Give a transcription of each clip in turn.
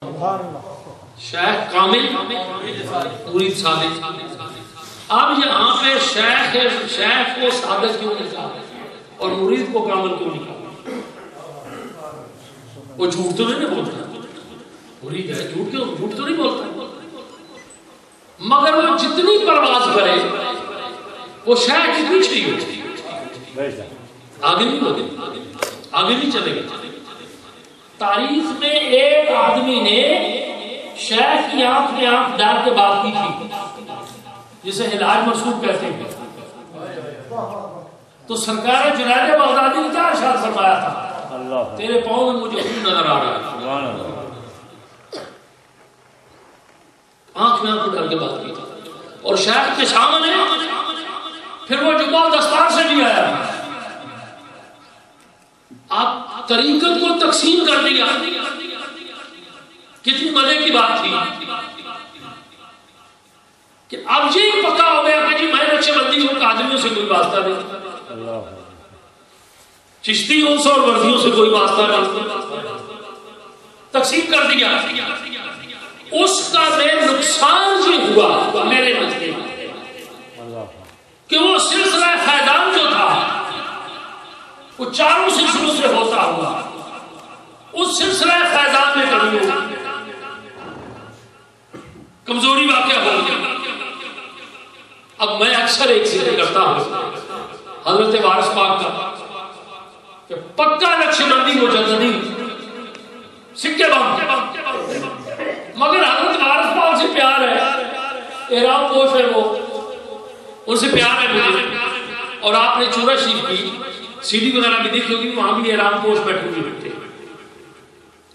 شیخ کامل مرید صادق. اب یہاں پہ شیخ کو صادق کیوں لکھا اور مرید کو کامل کیوں لکھا؟ وہ جھوٹ تو نہیں بولتا، مرید ہے جھوٹ تو نہیں بولتا، مگر وہ جتنی پرواز کرے وہ شیخ کی پیچھے ہی ہوتی، آگے نہیں ہوتی، آگے نہیں چلے گا. تاریخ میں ایک آدمی نے شیخ کی آنکھ میں آنکھ ڈال کے بات کی تھی جسے علاج مرسوخ کہتے ہیں. تو سرکار جنید بغدادی نے کیا ارشاد فرمایا تھا؟ تیرے پاؤں میں مجھے خون نظر آ رہا ہے. آنکھ میں آنکھ ڈال کے بات کی تھی اور شیخ کے سامنے پھر وہ جبال دستار سے بھی آیا. آپ طریقت کو تقسیم کر دیا. کتنی مزے کی بات تھی کہ اب یہ پتا ہو گیا کہ جی میں نقشے بندی ہوں، قادریوں سے کوئی واسطہ نہیں، چشتیوں سے اور وردیوں سے کوئی واسطہ نہیں، تقسیم کر دیا. اس کا بے نقصان یہ ہوا میرے نزدیک کہ وہ سلسلہ فیضان جو تھا وہ چاروں سلسلوں سے ہوتا ہوا اس سلسلہ فیضان میں کمی ہو، کمزوری واقع ہو گئی. اب میں اکثر ایک ذکر کرتا ہوں حضرت وارث پاک کا کہ پکا نقشبندی مجددی سکے بم، مگر حضرت وارث پاک سے پیار ہے، احرام پوش ہے، وہ ان سے پیار ہے مجھے. اور آپ نے چورا شریف کی سی ڈی وغیرہ بھی دیکھی ہوگی، وہاں بھی احرام پوش بیٹھے ہوئے ہوتے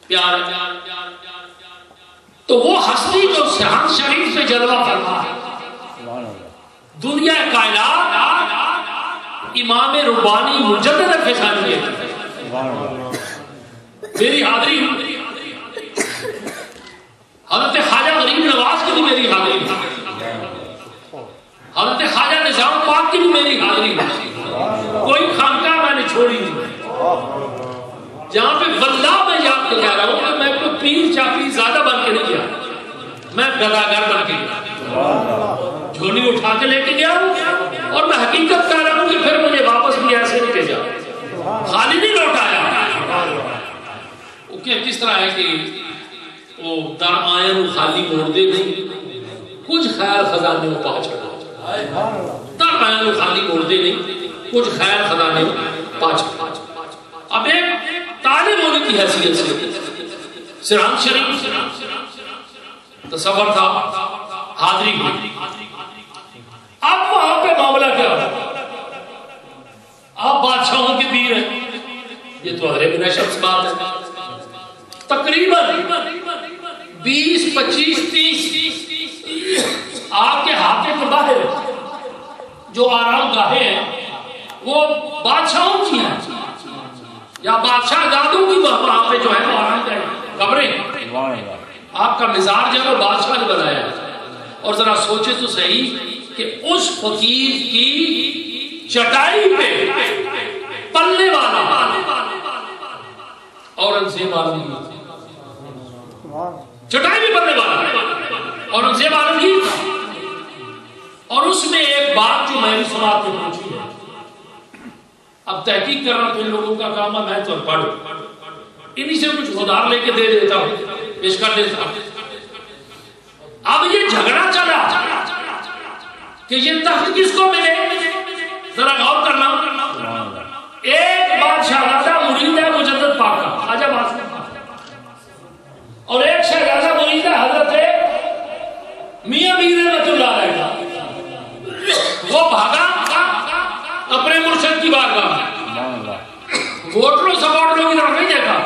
پیار. تو وہ ہستی جو سہان شریف سے جلوہ فرما ہے، دنیا کائنات امام ربانی مجدد فسانی ہے. میری حاضری حضرت خواجہ غریب نواز کی بھی میری حاضری، حضرت خواجہ نظام پاک کی بھی میری حاضری. کوئی خانقاہ میں نے چھوڑی نہیں جہاں پہ واللہ میں یاد کر رہا ہوں کہ میں کوئی پیر چاپی زیادہ بن کے نہیں گیا، میں گداگر بن کے گیا، جھولی اٹھا کے لے کے گیا اور میں حقیقت کہہ رہا ہوں کہ پھر مجھے واپس بھی ایسے نہیں بھیجا، خالی نہیں لوٹایا. کس طرح ہے کہ وہ در آئین خالی موڑ دے نہیں، کچھ خیر خزانے میں پا چھڑا. در آئین خالی موڑ دے نہیں، کچھ خیر خزانے میں پا چھڑا. اب ایک طالب ہونے کی حیثیت سے سرحان شریف تصور تھا، حاضری ہوئی. اب وہاں پہ معاملہ کیا ہوا؟ آپ بادشاہوں کے پیر ہیں، یہ تو ہرے بنا شخص بات ہے. تقریباً 20 25 30 آپ کے ہاتھ کے باہر جو آرام گاہیں ہیں وہ بادشاہوں کی ہیں یا بادشاہ دادوں کی وہاں پہ جو ہے وہ آرام گاہیں قبریں. آپ کا مزار جو ہے وہ بادشاہ نے بنایا ہے. اور ذرا سوچے تو صحیح کہ اس فقیر کی چٹائی پہ پلنے والا اورنگزیب عالمگیر، چٹائی بھی پلنے والا اورنگزیب عالمگیر تھا. اور اس میں ایک بات جو میں نے سماعت میں پوچھی ہے، اب تحقیق کرنا تو ان لوگوں کا کام ہے، میں تو پڑھ انہی سے کچھ خدار لے کے دے دیتا ہوں، پیش کر دیتا ہوں. اب یہ جھگڑا چلا کہ یہ تخت کس کو ملے، ذرا غور کرنا. ایک بادشاہ مرید ہے مجدد پاک کا خواجہ وارث پاک، اور ایک شہزادہ مرید ہے حضرت میاں میر رحمۃ اللہ علیہ کا. وہ بھاگا اپنے مرشد کی بارگاہ میں، ووٹروں سپورٹروں کی طرف نہیں دیکھا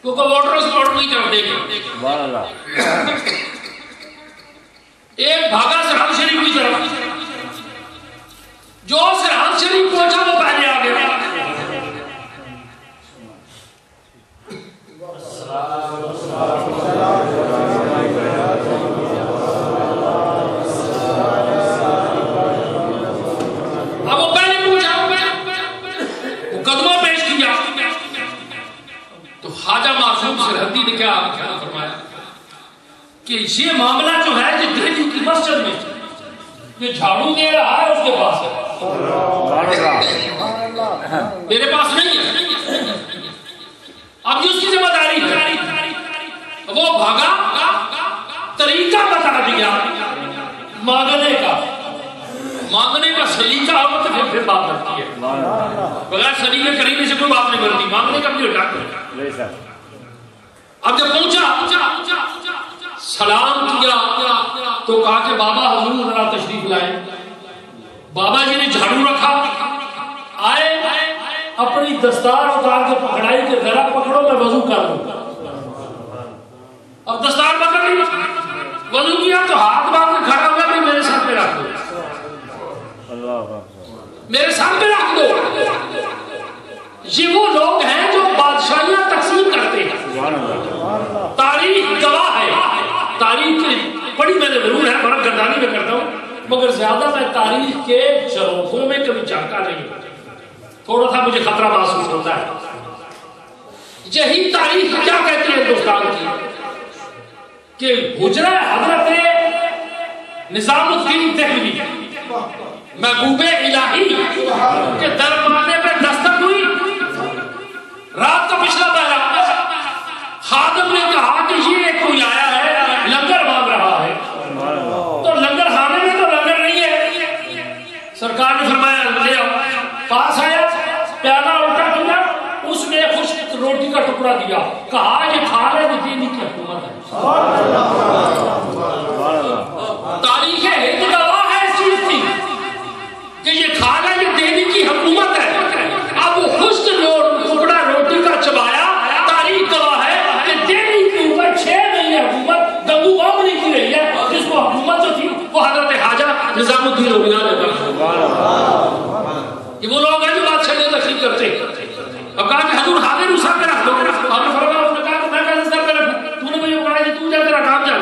کیونکہ ووٹروں سپورٹروں کی طرف دیکھا. ایک بھاگا سرحان شریف کی طرف، جو سرحان شریف پہنچا وہ پہلے آ گیا. اب وہ پہلے پہنچا، مقدمہ پیش کیا تو خواجہ معصوم سرحدی نے کیا کہ یہ معاملہ جو ہے جو دہلی کی مسجد میں جو جھاڑو دے رہا ہے اس کے پاس ہے، میرے پاس نہیں ہے. اب یہ اس کی ذمہ داری ہے. وہ بھاگا، طریقہ بتا دیا مانگنے کا سلیقہ ہو تو پھر بات کرتی ہے. بغیر سلیقے کرینے سے کوئی بات نہیں کرتی. مانگنے کا بھی ہٹا کر. اب جب پہنچا سلام کیا تو کہا کہ بابا حضور ذرا تشریف لائیں. بابا جی نے جھاڑو رکھا، آئے اپنی دستار اتار کے پکڑائی کہ ذرا پکڑو میں وضو کر لوں. اب دستار پکڑ لی، وضو کیا تو ہاتھ باندھ کے کھڑا ہوا کہ میرے سر پہ رکھ دو، میرے سر پہ رکھ دو. یہ وہ لوگ ہیں جو بادشاہیاں تقسیم کرتے ہیں. تاریخ گواہ ہے. تاریخ بڑی میں نے ضرور ہے، بڑا گردانی میں کرتا ہوں، مگر زیادہ میں تاریخ کے شروخوں میں کبھی جھانکا نہیں. تھوڑا سا مجھے خطرہ محسوس ہوتا ہے. یہی تاریخ کیا کہتی ہے ہندوستان کی کہ حجرہ حضرت نظام الدین دہلوی محبوب الہی کے دربانے پہ دستک ہوئی. رات کا پچھلا پہلا خادم نے کہا کہ یہ کوئی آیا ہے لنگر مانگ رہا ہے. تو لنگر خانے میں تو لنگر نہیں ہے. سرکار نے فرمایا لے آؤ. پاس آیا، پیالہ الٹا کیا، اس نے خشک روٹی کا ٹکڑا دیا، کہا یہ کھا لے تو دینی کی حکومت ہے. تاریخ ہند گواہ ہے اس چیز کی کہ یہ کھا لے یہ دینی کی حکومت ہے. اب وہ خشک ٹکڑا روٹی کا چبایا، تاریخ گواہ ہے کہ دینی کے اوپر 6 مہینے حکومت گنگو بامنی کی رہی ہے، جس کو حکومت جو تھی وہ حضرت خواجہ نظام الدین اولیاء نے کہا. یہ وہ لوگ ہیں جو بادشاہ نے تقسیم کرتے ہیں. اب کہا کہ حضور حاضر ہو سر پہ رکھ دو. آپ نے فرمایا، اس نے کہا کہ میں کیسے سر پہ رکھوں، تو نے مجھے کہا کہ تو جا تیرا کام چل.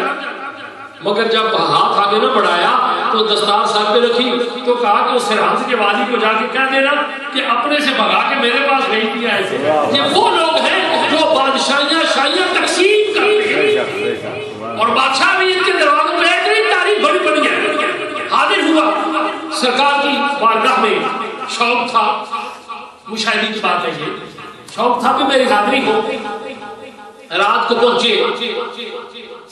مگر جب ہاتھ آگے نہ بڑھایا تو دستار سر پہ رکھی تو کہا کہ اس سرحد کے والی کو جا کے کہہ دینا کہ اپنے سے بھگا کے میرے پاس بھیج دیا ایسے. یہ وہ لوگ ہیں جو بادشاہیاں شاہیاں تقسیم کرتے ہیں اور بادشاہ بھی ان کے دروازوں پہ اتنی تاریخ بڑی بڑی ہے. حاضر ہوا سرکار کی بارگاہ میں. شوق تھا، مشاہدے کی بات ہے، یہ شوق تھا کہ میری حاضری ہو. رات کو پہنچے.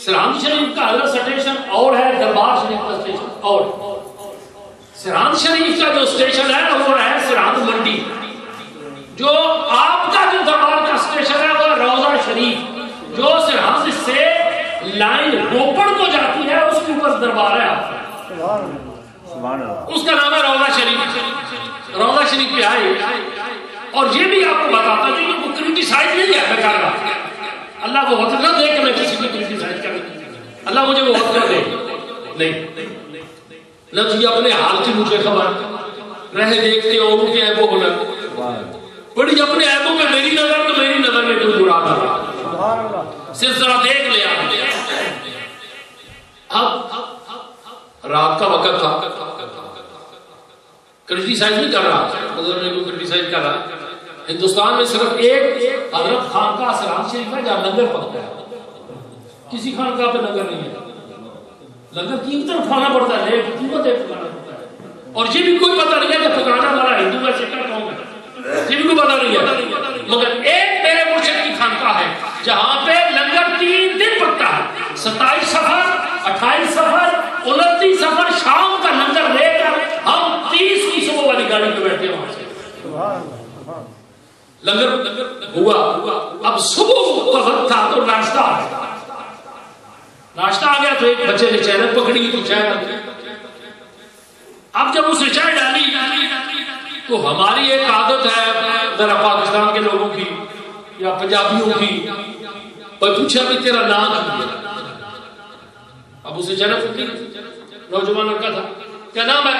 سرہند شریف کا حضرت اسٹیشن اور ہے، دربار شریف کا اسٹیشن اور. سرہند شریف کا جو اسٹیشن ہے وہ ہے سرہند منڈی. جو آپ کا جو دربار کا اسٹیشن ہے وہ روضہ شریف، جو سرہند سے لائن روپڑ کو جاتی ہے، اس کے اوپر دربار ہے آپ کا. اس کا نام ہے روضہ شریف. روضہ شریف پہ آئے. اور یہ بھی آپ کو بتاتا ہوں کہ وہ کرٹیسائز نہیں ہے میں کہہ رہا. اللہ کو وقت نہ دے کہ میں کسی کو کرٹیسائز کروں. اللہ مجھے وہ وقت نہ دے. نہیں نہ تو یہ اپنے حال کی مجھے خبر رہے دیکھتے اوروں کے عیبوں کو لگ بڑی اپنے عیبوں پہ میری نظر تو میری نظر میں کوئی برا کر رہا. صرف ذرا دیکھ لیا. اب رات کا وقت تھا. کرٹیسائز نہیں کر رہا، حضرت نے کوئی کرٹیسائز کر رہا. ہندوستان میں صرف ایک حضرت خانقاہ سرہند شریف ہے جہاں لنگر پکتا ہے. کسی خانقاہ پہ لنگر نہیں ہے. لنگر قیمتیں اٹھانا پڑتا ہے، قیمتیں پکانا پڑتا ہے. اور یہ بھی کوئی پتہ نہیں ہے کہ پکانا والا ہندو ہے سکر کون ہے، یہ بھی کوئی پتہ نہیں ہے. مگر ایک میرے مرشد کی خانقاہ ہے جہاں پہ لنگر 3 دن پکتا ہے. 27 سفر، 28 سفر، 29 سفر شام کا لنگر لے کر ہم 30 کی صبح والی گاڑی پہ بیٹھے وہاں سے. لنگر ہوا. اب صبح کا وقت تھا تو ناشتہ آ گیا. تو ایک بچے نے چائے پکڑی تو چائے. اب جب اس نے چائے ڈالی تو ہماری ایک عادت ہے ذرا پاکستان کے لوگوں کی یا پنجابیوں کی، پوچھا بھی تیرا نام کیا. اب اسے چائے پکڑی. نوجوان لڑکا تھا، کیا نام ہے؟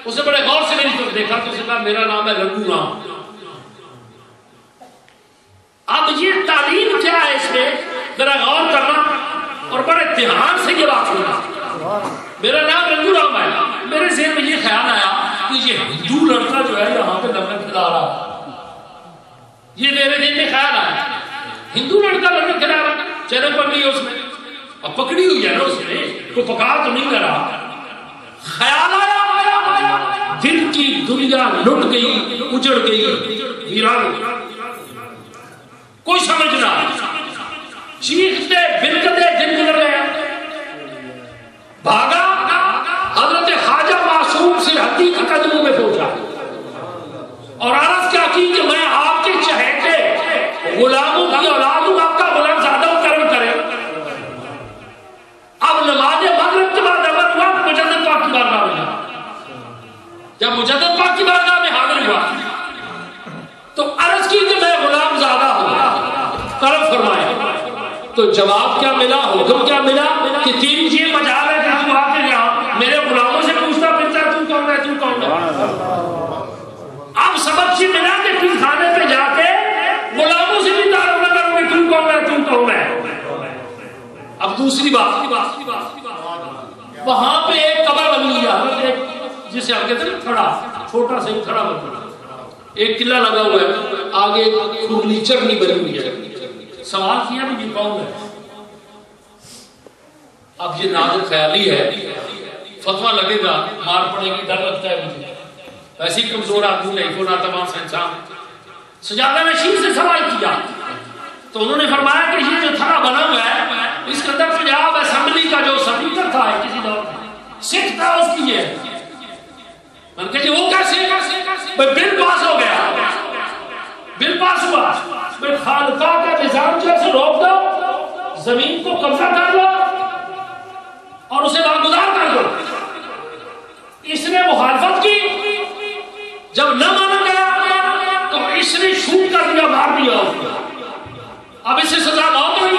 اسے بڑے غور سے میری طرف دیکھا تو اسے کہا میرا نام ہے رنگو رام. اب یہ تعلیم کیا ہے اس میں ذرا غور کرنا اور بڑے دھیان سے یہ بات سننا. میرا نام رنگو رام ہے. میرے ذہن میں یہ خیال آیا کہ یہ ہندو لڑکا جو ہے یہاں پہ لنگر کھلا رہا ہے. یہ میرے ذہن میں خیال آیا ہندو لڑکا لنگر کھلا رہا. چہرے پر نہیں اس میں اب پکڑی ہوئی ہے نا اس نے، کوئی پکا تو نہیں رہا. خیال آیا دل کی دنیا لٹ گئی، اجڑ گئی، ویران، کوئی سمجھ نہ، چیختے بلکتے دن گزر گیا. بھاگا، حضرت خواجہ معصوم سے ہدی کے قدموں میں پہنچا اور عرض کیا کی کہ میں آپ کے چہیتے غلاموں کی اولاد ہوں، آپ کا غلام زیادہ کرم کرے. اب نماز مغرب کے بعد امر ہوا مجدد پاک کی بارگاہ میں. جب مجدد پاک کی بارگاہ میں حاضر ہوا تو عرض کی کہ میں غلام زیادہ ہوں، کرم فرمایا. تو جواب کیا ملا، حکم کیا ملا کہ تیری یہ مجال ہے کہ تو آ کے یہاں میرے غلاموں سے پوچھتا پھرتا تو کون ہے، تو کون ہے. اب سبق یہ ملا کہ پھر کھانے پہ جا کے غلاموں سے بھی تعارف نہ کرو کہ تو کون ہے، تو کون ہے. اب دوسری بات، وہاں پہ ایک قبر بنی ہے جسے ہم کہتے ہیں تھڑا، چھوٹا سا تھڑا بنا، ایک قلعہ لگا ہوا ہے، آگے فرنیچر نہیں بنی ہوئی ہے. سوال کیا بھی یہ کون ہے. اب یہ نازک خیالی ہے، فتویٰ لگے گا، مار پڑے گی، ڈر لگتا ہے مجھے، ایسی کمزور آدمی نہیں کو ناتمام سے انسان. سجادہ نشین سے سوال کیا تو انہوں نے فرمایا کہ یہ جو تھڑا بنا ہوا ہے اس کے اندر پنجاب اسمبلی کا جو سپیکر تھا کسی دور سکھ تھا اس کی ہے. میں نے کہا جی وہ کیسے؟ بل پاس ہو گیا، بل پاس ہوا، خانقاہ کا نظام جو ہے روک دو، زمین کو قبضہ کر لو اور اسے ناگزار کر دو. اس نے مخالفت کی، جب نہ مانا گیا تو اس نے شوٹ کر دیا، مار دیا اس کو. اب اسے سزا موت ہوئی.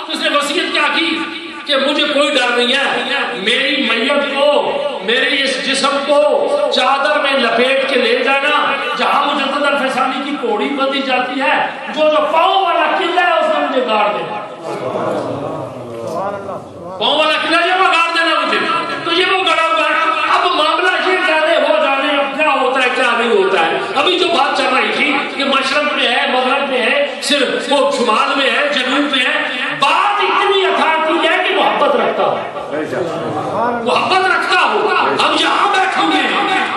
اس نے وصیت کیا کی کہ مجھے کوئی ڈر نہیں ہے، میری میت کو، میرے اس جسم کو چادر میں لپیٹ کے لے جانا جہاں مجدد الفسانی کی کوڑی بندی جاتی ہے، جو پاؤں والا قلعہ ہے اس میں مجھے گاڑ دینا، پاؤں والا قلعہ جو گاڑ دینا مجھے. تو یہ وہ گڑا ہوا ہے. اب معاملہ یہ جانے ہو جانے اب کیا ہوتا ہے کیا نہیں ہوتا ہے. ابھی جو بات چل رہی تھی کہ مشرق میں ہے، مغرب میں ہے، صرف وہ شمال میں ہے، جنوب میں ہے، بات اتنی اتھارٹی ہے کہ محبت رکھتا ہو، محبت رکھتا ہو. ہم یہاں بیٹھوں گے،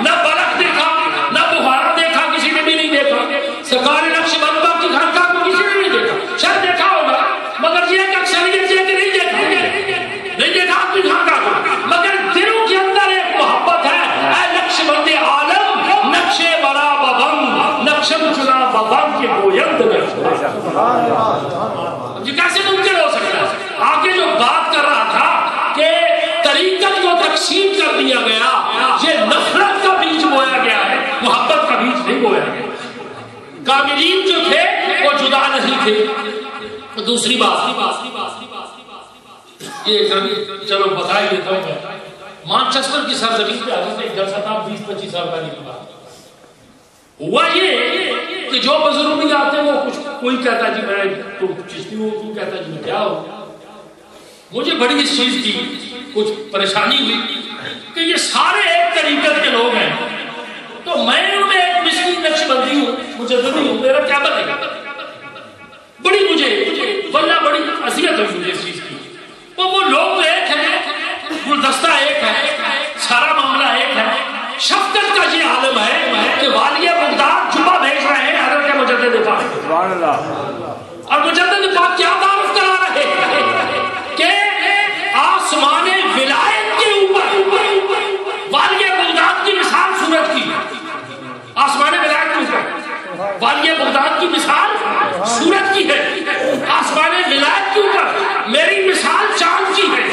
نہ بلک دیکھا، نہ بخارا دیکھا، کسی نے بھی نہیں دیکھا. سرکار نقش بندہ کی خانقاہ کو کسی نے نہیں دیکھا، شاید دیکھا ہوگا مگر یہ کہ اکثریت یہ کہ نہیں دیکھا آپ کی خانقاہ کو. مگر دلوں کے اندر ایک محبت ہے. اے نقش بند عالم نقشے برا ببند نقشم چنا ببند کے گویند نقش. یہ کیسے ممکن ہو سکتا ہے؟ آگے جو بات کر رہا تھا کہ طریقت کو تقسیم کر دیا گیا، یہ نفرت کا بیج بویا گیا ہے، محبت کا بیج نہیں بویا گیا. کاملین جو تھے وہ جدا نہیں تھے. دوسری بات یہ چلو بتا ہی دیتا ہوں میں، مانچسٹر کی سرزمین پہ حضرت ایک جلسہ تھا 20-25 سال پہلے کی بات. ہوا یہ کہ جو بزرگ بھی آتے ہیں وہ کچھ، کوئی کہتا جی میں تو چشتی ہوں، کوئی کہتا جی میں کیا ہوں. مجھے بڑی اس چیز کی کچھ پریشانی ہوئی کہ یہ سارے ایک طریقت کے لوگ ہیں، تو میں ان میں ایک مسکین نقش بندی ہوں، مجددی ہوں، میرا کیا بنے گا. بڑی مجھے ورنہ بڑی اذیت ہوئی مجھے اس چیز کی. وہ لوگ ایک ہیں، گلدستہ ایک ہے، سارا معاملہ ایک ہے. شفقت کا یہ عالم ہے کہ والی بغداد جمعہ بھیج رہے ہیں حضرت مجدد پاک، اور مجدد پاک کیا تعارف کرا رہے کہ آسمان ولایت کے اوپر والی بغداد کی مثال سورج کی، آسمان ولایت کے اوپر والی بغداد کی مثال سورج کی ہے، آسمان ولایت کے اوپر میری مثال چاند کی ہے،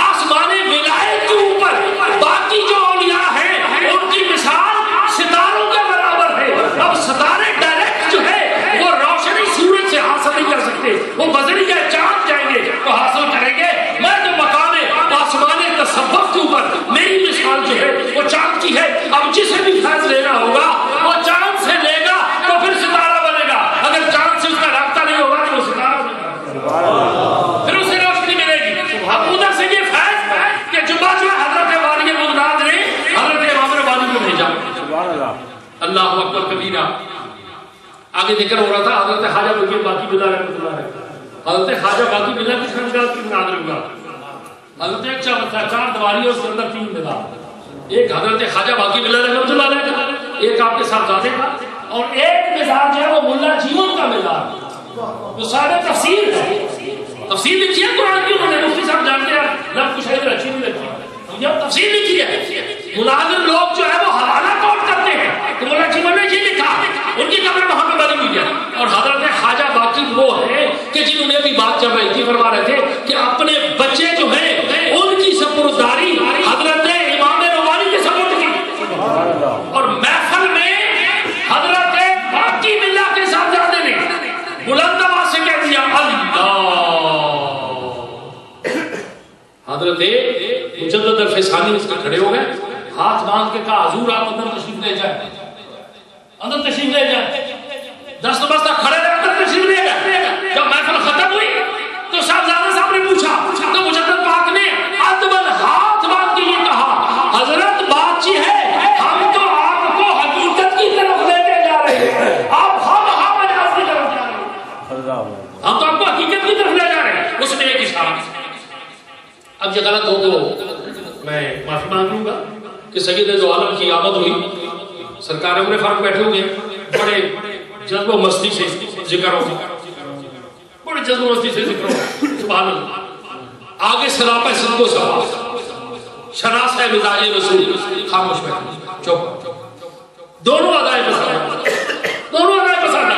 آسمان ولایت کے اوپر باقی جو اولیاء ہیں ان کی مثال ستاروں کے برابر ہے. اب ستارے ڈائریکٹ جو ہے وہ روشنی سورج سے حاصل نہیں کر سکتے، وہ بذریعہ چاند جائیں گے تو حاصل کریں گے. میں تو مقام آسمان تصوف کے اوپر میری مثال جو ہے وہ چاند کی ہے. اب جسے بھی فیض لینا ہوگا وہ چاند سے لے گا تو پھر ستارہ بنے گا، اگر چاند سے اس کا رابطہ نہیں ہوگا تو وہ ستارہ بنے گا، پھر اسے روشنی ملے گی. اب ادھر سے یہ فیض کہ جمعہ جو حضرت والی بغداد نے حضرت امام ربانی کو بھیجا. اللہ اکبر کبیرہ. آگے ذکر ہو رہا تھا حضرت خواجہ بغیر باقی بلا رحمۃ اللہ علیہ حضرت خواجہ باقی بلّہ کی خانقاہ کی مناظر ہوا. حضرت ایک چار دیواری اور اس کے اندر 3 مزار. ایک حضرت خواجہ باقی بلّہ رحمۃ اللہ علیہ کا, ایک آپ کے صاحبزادے کا, اور ایک مزار جو ہے وہ ملا جیون کا مزار. وہ سارے تفسیر ہے, تفسیر لکھی ہے قرآن کی. انہوں نے مفتی صاحب جانتے ہیں لفظ کچھ ہے اچھی نہیں لگتی, یہ تفسیر لکھی ہے. مناظر لوگ جو ہے وہ حوالہ کوٹ کرتے ہیں کہ مولا جیون نے یہ لکھا, ان کی قبر وہاں پہ بنی ہوئی ہے. اور حضرت خواجہ باقی وہ ہے کہ جنہوں نے بھی بات چل رہی تھی, فرما رہے تھے کہ اپنے بچے جو ہیں ان کی سپرداری حضرت امام روانی کے سپرد کی, اور محفل میں حضرت باقی بلّہ کے صاحبزادے نے بلند آواز سے کہہ دیا اللہ. حضرت مجدد الفسانی اس کے کھڑے ہو گئے, ہاتھ باندھ کے کہا حضور آپ اندر تشریف لے جائیں, اندر تشریف لے جائیں. دست بستہ کھڑے رہے اندر تشریف لے گئے. جب محفل ختم ہوئی تو صاحبزادہ صاحب نے پوچھا تو مجدد پاک نے ادبن ہاتھ باندھ کے یہ کہا حضرت بات یہ ہے ہم تو آپ کو حقیقت کی طرف لے کے جا رہے ہیں, آپ ہم مجاز کی طرف جا رہے ہیں, ہم تو آپ کو حقیقت کی طرف لے جا رہے ہیں. اس نے ایک اشارہ. اب یہ غلط ہو تو میں معافی مانگ لوں گا کہ سید دو عالم کی آمد ہوئی, سرکار عمر فاروق بیٹھے ہوئے, بڑے جذب و مستی سے ذکر ہو, بڑے جذب و مستی سے ذکر ہو, سبحان اللہ. آگے سراپا صدق و صفا شناس ہے مزاج رسول, خاموش بیٹھے, چپ, دونوں ادائیں پسند, دونوں ادائیں پسند.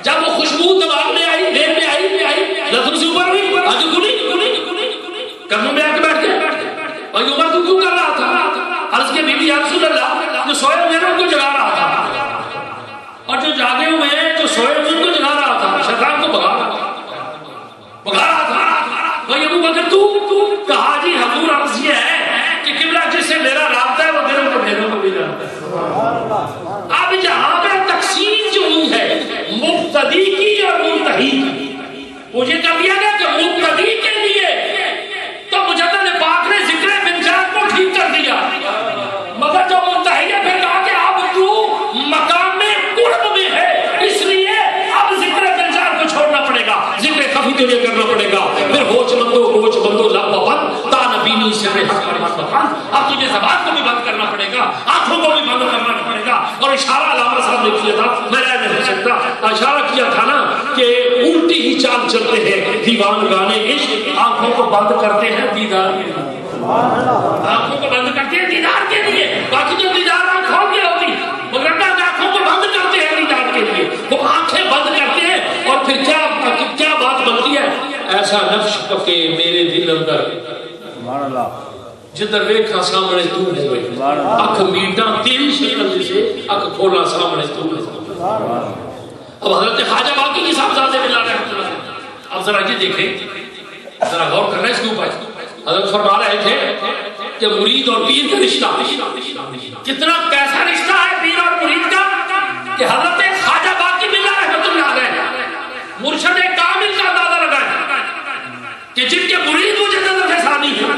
جب وہ خوشبو دماغ میں آئی, دیر میں آئی, لطف سے اوپر ہوئی, آگے گلی کمروں میں آ کے بیٹھ گئے. اور یہ عمر تو کیوں کر رہا تھا؟ عرض کے بی بی یا رسول اللہ, جو سوئے ہوئے ہیں ان کو جگا رہا تھا, اور جو جاگے ہوئے ہیں جو سوئے ہوئے ان کو جگا رہا تھا, شیطان کو بھگا رہا تھا. بھائی ابو بکر تو کہا جی حضور عرض یہ ہے کہ قبلہ جس سے میرا رابطہ ہے وہ میرے کو بھیجوں کو بھی جانتا ہے. اب جہاں پہ تقسیم جو ہوئی ہے مقتدی کی اور منتہی کی, مجھے کہہ دیا گیا کہ مقتدی کے لیے تو مجدد پاک نے ذکر بن جان کو ٹھیک کر دیا, مگر جو منتہی ہے پھر کہا کہ اب تو مقام میں قرب میں ہے, اس لیے اب ذکر بن جان کو چھوڑنا پڑے گا, ذکر خفی تجھے کرنا پڑے گا. پھر ہوچ بندو لب بند تا نبینی سے اب تجھے زبان کو بھی بند کرنا پڑے گا, آنکھوں کو بھی بند کرنا پڑے گا. اور اشارہ علامہ صاحب نے کیا تھا, میں نہیں سکتا, اشارہ کیا تھا نا کہ الٹی ہی چال چلتے ہیں دیوان گانے عشق, آنکھوں کو بند کرتے ہیں دیدار کے لیے, آنکھوں کو بند کرتے ہیں دیدار کے لیے. باقی جو دیدار آنکھ کھول کے ہوتی, مگر آنکھوں کو بند کرتے ہیں دیدار کے لیے, وہ آنکھیں بند کرتے ہیں. اور پھر کیا بات بنتی ہے, ایسا نقش پکے میرے دل اندر جدھر ویکھا سامنے تو ہوئے, اکھ میٹا تیری شکل سے اکھ کھولا سامنے تو ہوئے. اب حضرت خواجہ باقی کی صاحبزادے بلّہ رحمۃ اللہ علیہ, اب ذرا یہ دیکھیں, ذرا غور کرنا اس کے اوپر. حضرت فرما رہے تھے کہ مرید اور پیر کا رشتہ کتنا کیسا رشتہ ہے پیر اور مرید کا, کہ حضرت خواجہ باقی بلّہ رحمۃ اللہ علیہ مرشد کامل کا اندازہ لگائیں کہ جن کے مرید مجدد الفسانی ہیں.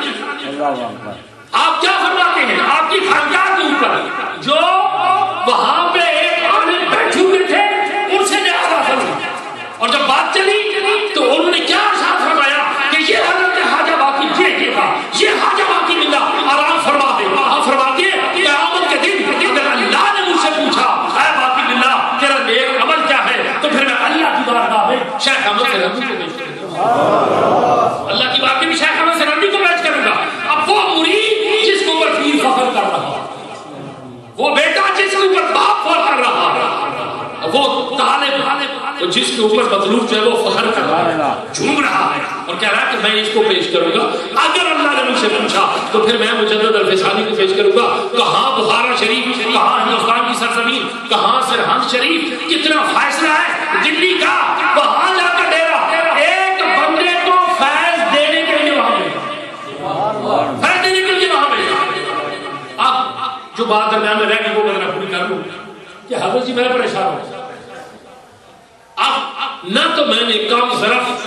آپ کیا فرماتے ہیں, آپ کی خانقاہ کے اوپر جو وہاں پہ عالم بیٹھے ہوئے تھے ان سے نیاز حاصل ہوئی, اور جب بات چلی تو انہوں نے کیا ارشاد فرمایا کہ یہ حضرت خواجہ باقی یہ تھا, یہ خواجہ باقی بلّہ آرام فرما دے. آپ فرماتے ہیں کہ قیامت کے دن اگر اللہ نے مجھ سے پوچھا اے باقی بلّہ تیرا نیک عمل کیا ہے, تو پھر میں اللہ کی بارگاہ میں شیخ احمد سرندی کو پیش کروں گا, اللہ کی بارگاہ میں شیخ احمد سرندی کو پیش کروں گا. اب وہ مرید جس کے اوپر پیر فخر کر رہا, وہ بیٹا جس کے اوپر باپ فخر کر رہا, وہ طالب جس کے اوپر مطلوب جو ہے وہ فخر کر رہا ہے, جھوم رہا ہے اور کہہ رہا ہے کہ میں اس کو پیش کروں گا. اگر اللہ نے مجھ سے پوچھا تو پھر میں مجدد الفسانی کو پیش کروں گا. کہاں بخارا شریف, کہاں ہندوستان کی سرزمین, کہاں سرہند شریف, کتنا فیصلہ ہے دلی کا, وہاں جا کر ڈیرا ایک بندے کو فیض دینے کے لیے وہاں بھیجا, فیض دینے کے لیے وہاں بھیجا. اب جو بات درمیان میں رہ گئی وہ میں پوری کر لوں کہ حضرت جی میں پریشان ہوں. اب نہ تو میں نے کم ظرف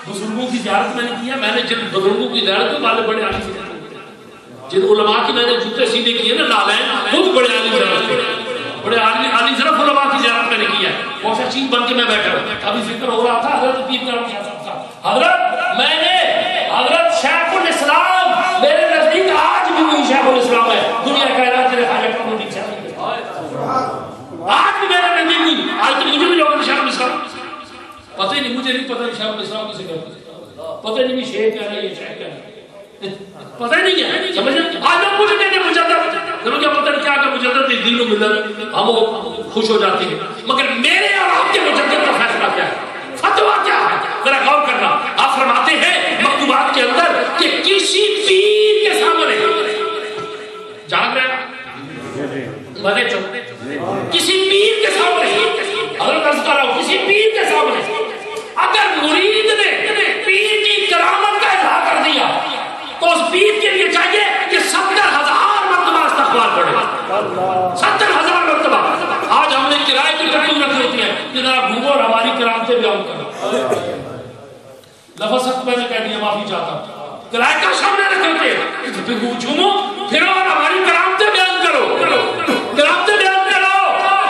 بزرگوں کی زیارت میں نے کیا, میں نے جن بزرگوں کی زیارت کو والے بڑے عالم سے, جن علماء کی میں نے جوتے سیدھے کیے نا لالین, وہ بھی بڑے عالم سے, بڑے عالی ظرف علماء کی زیارت میں نے کیا ہے، وہ شخصیت بن کے میں بیٹھا ہوں. ابھی ذکر ہو رہا تھا حضرت پیر کرم شاہ صاحب کا. حضرت میں نے حضرت شیخ الاسلام میرے نزدیک آج بھی وہی شیخ الاسلام ہے. دنیا کائنات کے خواجہ فرید صاحب آج بھی میرے نزدیک نہیں. آج تو مجھے بھی لوگوں نے شیخ الاسلام پتہ ہی نہیں، مجھے نہیں پتہ شیخ الاسلام کسے کہتے ہیں، پتہ نہیں شیخ کہنا ہے یہ شیخ کہنا ہے، پتہ ہی نہیں ہے. سمجھ آج ہم مجھے کہتے ہیں مجدد، چلو کیا پتہ نہیں کیا کہ مجدد دین و ملت ہم خوش ہو جاتے ہیں، مگر میرے اور آپ کے مجدد کا فیصلہ کیا ہے، فتویٰ کیا ہے، ذرا غور کرنا. آپ فرماتے ہیں مکتوبات کے اندر کہ کسی پیر کے سامنے جاگ رہے ہیں مدے چو کسی پیر کے سامنے، حضرت عرض کر رہا ہوں کسی پیر کے سامنے اگر مرید نے پیر کی کرامت کا اظہار کر دیا تو اس پیر کے لیے چاہیے کہ 70,000 مرتبہ استغفار پڑھے. 70,000 مرتبہ. آج ہم نے کرائے کی ٹٹو رکھی ہوتی ہے کہ ذرا گھومو اور ہماری کرامتیں بیان کرو. لفظ سخت میں نے کہہ دیا، معافی چاہتا ہوں. کرائے کا سامنے رکھے ہوتے ہیں پھر جھومو پھرو اور ہماری کرامتیں بیان کرو، کرامتیں بیان کرو.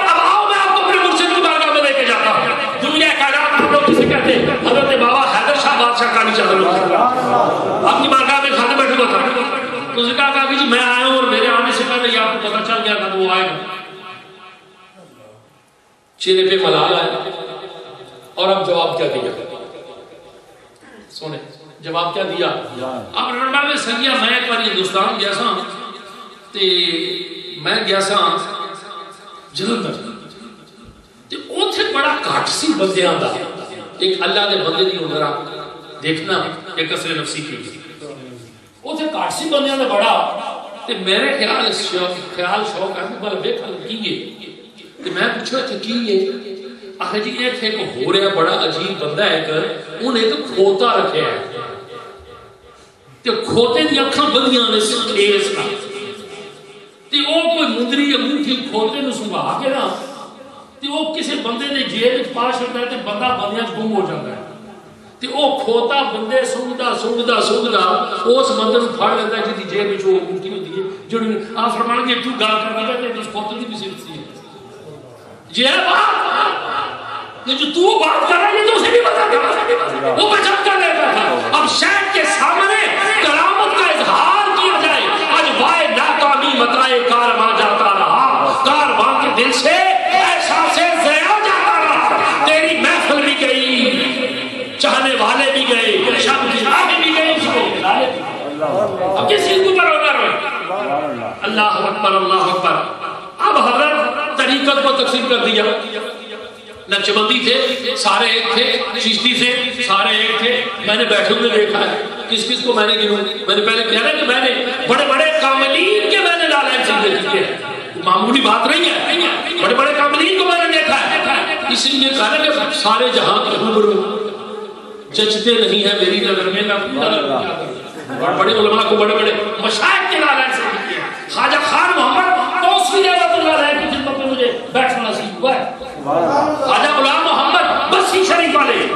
اب آؤ میں آپ کو اپنے مرشد کی بارگاہ میں لے کے جاتا ہوں. دنیا کائنات آپ لوگ کسے کہتے ہیں؟ حضرت بابا حیدر شاہ بادشاہ کانی چادر آپ کی بارگاہ میں کھانے بیٹھے ہوا تھا. تو اس نے کہا کہ جی میں آیا ہوں اور میرے آنے سے پہلے یہ آپ کو پتہ چل گیا تھا تو وہ آئے گا. چہرے پہ ملال آیا اور اب جواب کیا دیا؟ سونے جواب کیا دیا؟ اب رنڈا میں سنگیا میں ایک بار ہندوستان گیا سا تے میں گیا سا جلندھر تے اوتھے بڑا گھٹ سی بندیاں دا ایک اللہ دے بندے دی ہن ذرا دیکھنا ایک کسر نفسی کی اوتھے گھٹ سی بندیاں دا بڑا تے میرے خیال شوق ہے کہ ویکھن کیے تے میں پوچھا تے کی ہے آخر جی ایک ایک ہو رہا بڑا عجیب بندہ ہے کہ انہیں ایک کھوتا رکھے ہے تے کھوتے دی اکھاں بندیاں نے کھیس کا تے او کوئی مندری انگوٹھی کھوتے نو سنبھا کے نا تے او کسی بندے نے جیب وچ پا چھڈدا ہے تے بندہ بندیاں وچ گم ہو جاتا ہے تے او کھوتا بندے سنگدا اس بندے نو پھڑ لیندا ہے جدی جیب وچ او انگوٹھی ہوندی ہے جڑی آ فرمان کے تو گل کرنا ہے تے اس کھوتے دی بھی صرف سی جی بات یہ جو تو بات کر رہا ہے یہ تو اسے بھی پتا تھا وہ بچت کر لیتا تھا. اب شیخ کے سامنے کرامت کا اظہار کیا جائے. آج وائے ناکامی متائے کارواں جاتا رہا، کارواں کے دل سے احساس ضیاء جاتا رہا. تیری محفل بھی گئی، چاہنے والے بھی گئے، شب کی راہیں بھی گئی، اس کو اب کس چیز کو پر ہونا رہے. اللہ اکبر اللہ اکبر. اب حضرت طریقت کو تقسیم کر دیا. نقشبندی تھے سارے ایک تھے، چشتی تھے سارے ایک تھے. میں نے بیٹھے ہوئے دیکھا ہے کس کس کو میں نے گنوں. میں نے پہلے کہا کہ میں نے بڑے بڑے کاملین کے میں نے لالائن سمجھے دیکھے ہیں، معمولی بات نہیں ہے. بڑے بڑے کاملین کو میں نے دیکھا ہے. اس لیے کہا کہ سارے جہاں کے روبرو جچتے نہیں ہیں میری نظر میں. بڑے علماء کو بڑے بڑے مشائخ کے لالائن سمجھے ہیں. خواجہ خان محمد توسری رحمۃ اللہ علیہ کی خدمت میں مجھے بیٹھنا نصیب ہوا ہے. خواجہ غلام محمد بسی شریف والے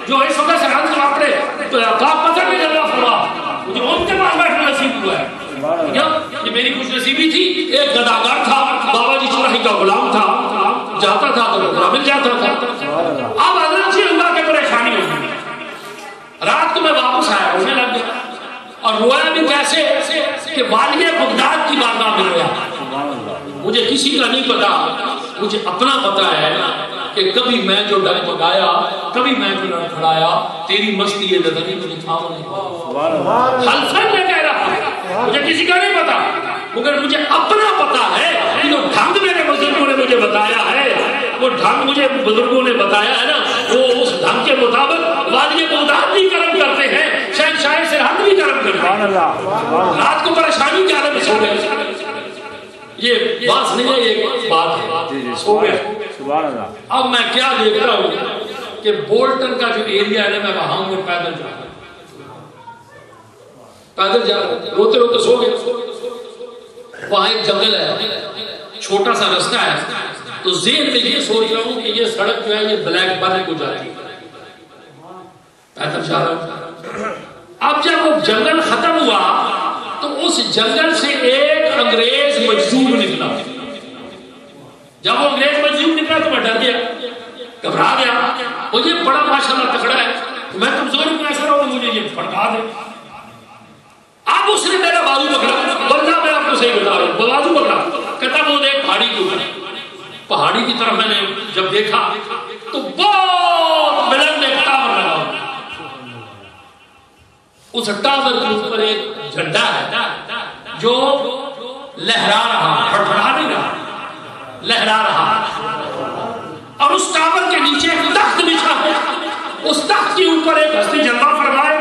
جو اس وقت سے ہم اپنے پاک پتھر میں جلوہ فرما مجھے ان کے پاس بیٹھنا نصیب ہوا ہے. یہ میری خوش نصیبی تھی. ایک گداگر تھا، بابا جی چوراہی کا غلام تھا، جاتا تھا تو مل جاتا تھا. اب حضرت سے ہوا کہ پریشانی ہو گئی. رات کو میں واپس آیا، رونے لگ گیا اور رویا بھی کیسے کہ والی بغداد کی بارگاہ میں رویا. مجھے کسی کا نہیں پتا، مجھے اپنا پتا ہے کہ کبھی میں جو ڈر پکایا، کبھی میں جو ڈر کھڑایا، تیری مستی یہ نظر مجھے تھام نہیں. حلفن میں کہہ رہا مجھے کسی کا نہیں پتا، مگر مجھے اپنا پتا ہے کہ جو ڈھنگ میرے بزرگوں نے مجھے بتایا ہے، وہ ڈھنگ مجھے بزرگوں نے بتایا ہے نا، وہ اس ڈھنگ کے مطابق والی بغداد بھی کرم کرتے ہیں، شہنشاہ سرہند بھی کرم کرتے ہیں. رات کو پریشانی کے عالم میں سو گئے. یہ بات نہیں ہے، یہ بات ہے سو گئے. اب میں کیا دیکھ رہا ہوں کہ بولٹن کا جو ایریا ہے میں وہاں ہوں پیدل جا رہا روتے روتے سو گئے. وہاں ایک جنگل ہے، چھوٹا سا رستہ ہے، تو ذہن میں یہ سوچ رہا ہوں کہ یہ سڑک جو ہے یہ بلیک بارے کو جاتی ہے. پیدل جا رہا ہوں. اب جب وہ جنگل ختم ہوا تو اس جنگل سے ایک انگریز مجذوب نکلا. جب وہ انگریز مجذوب نکلا تو میں ڈر گیا، گھبرا گیا، مجھے بڑا ماشاءاللہ تکڑا ہے، میں کمزور ہوں، ایسا رہا ہوں مجھے یہ پھڑکا دے. اب اس نے میرا بازو پکڑا، ورنہ میں آپ کو صحیح بتا رہا ہوں، بازو پکڑا، کہتا وہ دیکھ پہاڑی کے اوپر. پہاڑی کی طرف میں نے جب دیکھا تو بہت بلند ایک ٹاور لگا، اس ٹاور کے اوپر ایک جھنڈا ہے جو لہرا رہا، پھڑپڑا نہیں رہا، لہرا رہا. اور اس ٹاور کے نیچے ایک تخت بچھا ہے، اس تخت کے اوپر ایک ہستی جلوہ فرمائے،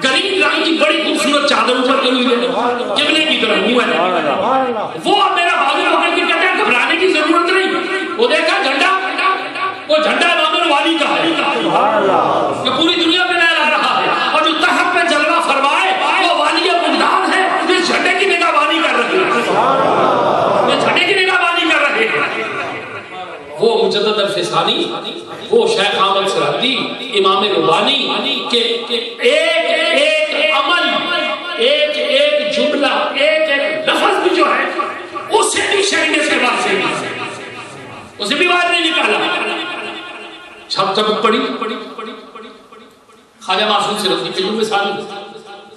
گرین رنگ کی بڑی خوبصورت چادر اوپر کی ہوئی ہے، قبلے کی طرف منہ ہے. وہ اب میرا بازو پکڑ کے کہتے ہیں گھبرانے کی ضرورت نہیں. وہ دیکھا جھنڈا، وہ جھنڈا امام الوالی کا ہے جو پوری دنیا میں لہرا رہا ہے، اور جو تخت پہ جلوہ فرمائے وہ والی بغداد ہے، جس جھنڈے کی نگہبانی کر رہے ہیں، یہ جھنڈے کی نگہبانی کر رہے ہیں. وہ مجدد الفسانی، وہ شیخ احمد سرحدی، امام ربانی کے ایک ایک عمل، ایک ایک جملہ، ایک ایک لفظ بھی جو ہے اسے بھی شریعت کے بعد سے اسے بھی باہر نہیں نکالا. چھپ چھپ پڑی خواجہ معصوم سرحدی قیوم میں ساری